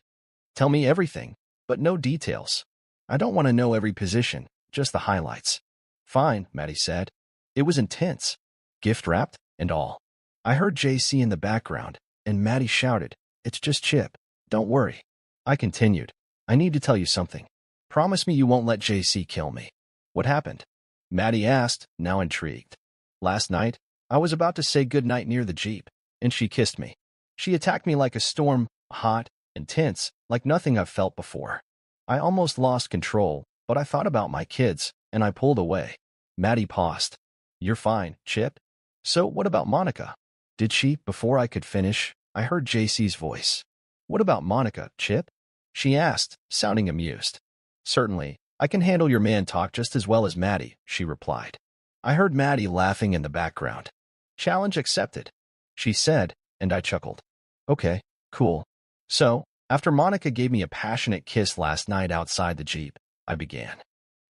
Tell me everything, but no details. I don't want to know every position, just the highlights. Fine, Maddie said. It was intense. Gift wrapped and all. I heard JC in the background, and Maddie shouted, It's just Chip. Don't worry. I continued. I need to tell you something. Promise me you won't let JC kill me. What happened? Maddie asked, now intrigued. Last night, I was about to say goodnight near the Jeep, and she kissed me. She attacked me like a storm, hot, intense, like nothing I've felt before. I almost lost control, but I thought about my kids, and I pulled away. Maddie paused. You're fine, Chip. So what about Monica? Did she? Before I could finish, I heard JC's voice. What about Monica, Chip? She asked, sounding amused. Certainly, I can handle your man talk just as well as Maddie, she replied. I heard Maddie laughing in the background. Challenge accepted, she said, and I chuckled. Okay, cool. So, after Monica gave me a passionate kiss last night outside the Jeep, I began.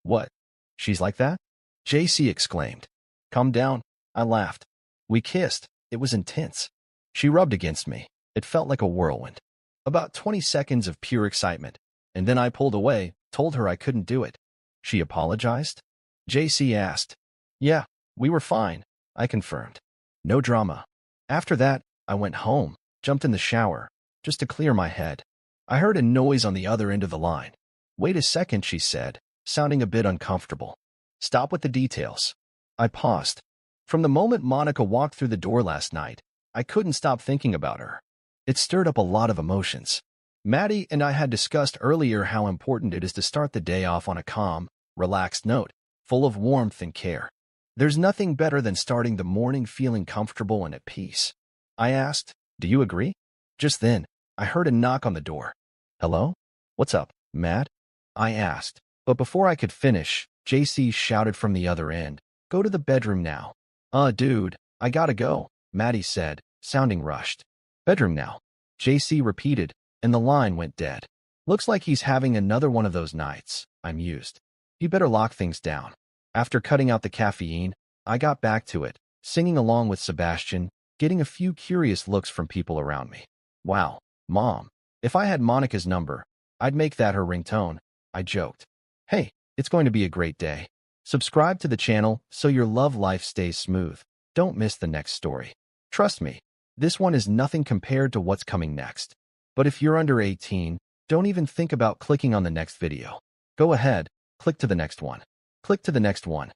What? She's like that? JC exclaimed. Calm down, I laughed. We kissed. It was intense. She rubbed against me. It felt like a whirlwind. About 20 seconds of pure excitement, and then I pulled away, told her I couldn't do it. She apologized? JC asked. Yeah, we were fine, I confirmed. No drama. After that, I went home, jumped in the shower, just to clear my head. I heard a noise on the other end of the line. Wait a second, she said, sounding a bit uncomfortable. Stop with the details. I paused. From the moment Monica walked through the door last night, I couldn't stop thinking about her. It stirred up a lot of emotions. Maddie and I had discussed earlier how important it is to start the day off on a calm, relaxed note, full of warmth and care. There's nothing better than starting the morning feeling comfortable and at peace. I asked, "Do you agree?" Just then, I heard a knock on the door. "Hello? What's up, Matt?" I asked. But before I could finish, JC shouted from the other end, "Go to the bedroom now." Dude, I gotta go," Maddie said, sounding rushed. "Bedroom now," JC repeated, and the line went dead. "Looks like he's having another one of those nights," I mused. "You better lock things down." After cutting out the caffeine, I got back to it, singing along with Sebastian, getting a few curious looks from people around me. "Wow, Mom, if I had Monica's number, I'd make that her ringtone," I joked. Hey, it's going to be a great day. Subscribe to the channel so your love life stays smooth. Don't miss the next story. Trust me, this one is nothing compared to what's coming next. But if you're under 18, don't even think about clicking on the next video. Go ahead, click to the next one. Click to the next one.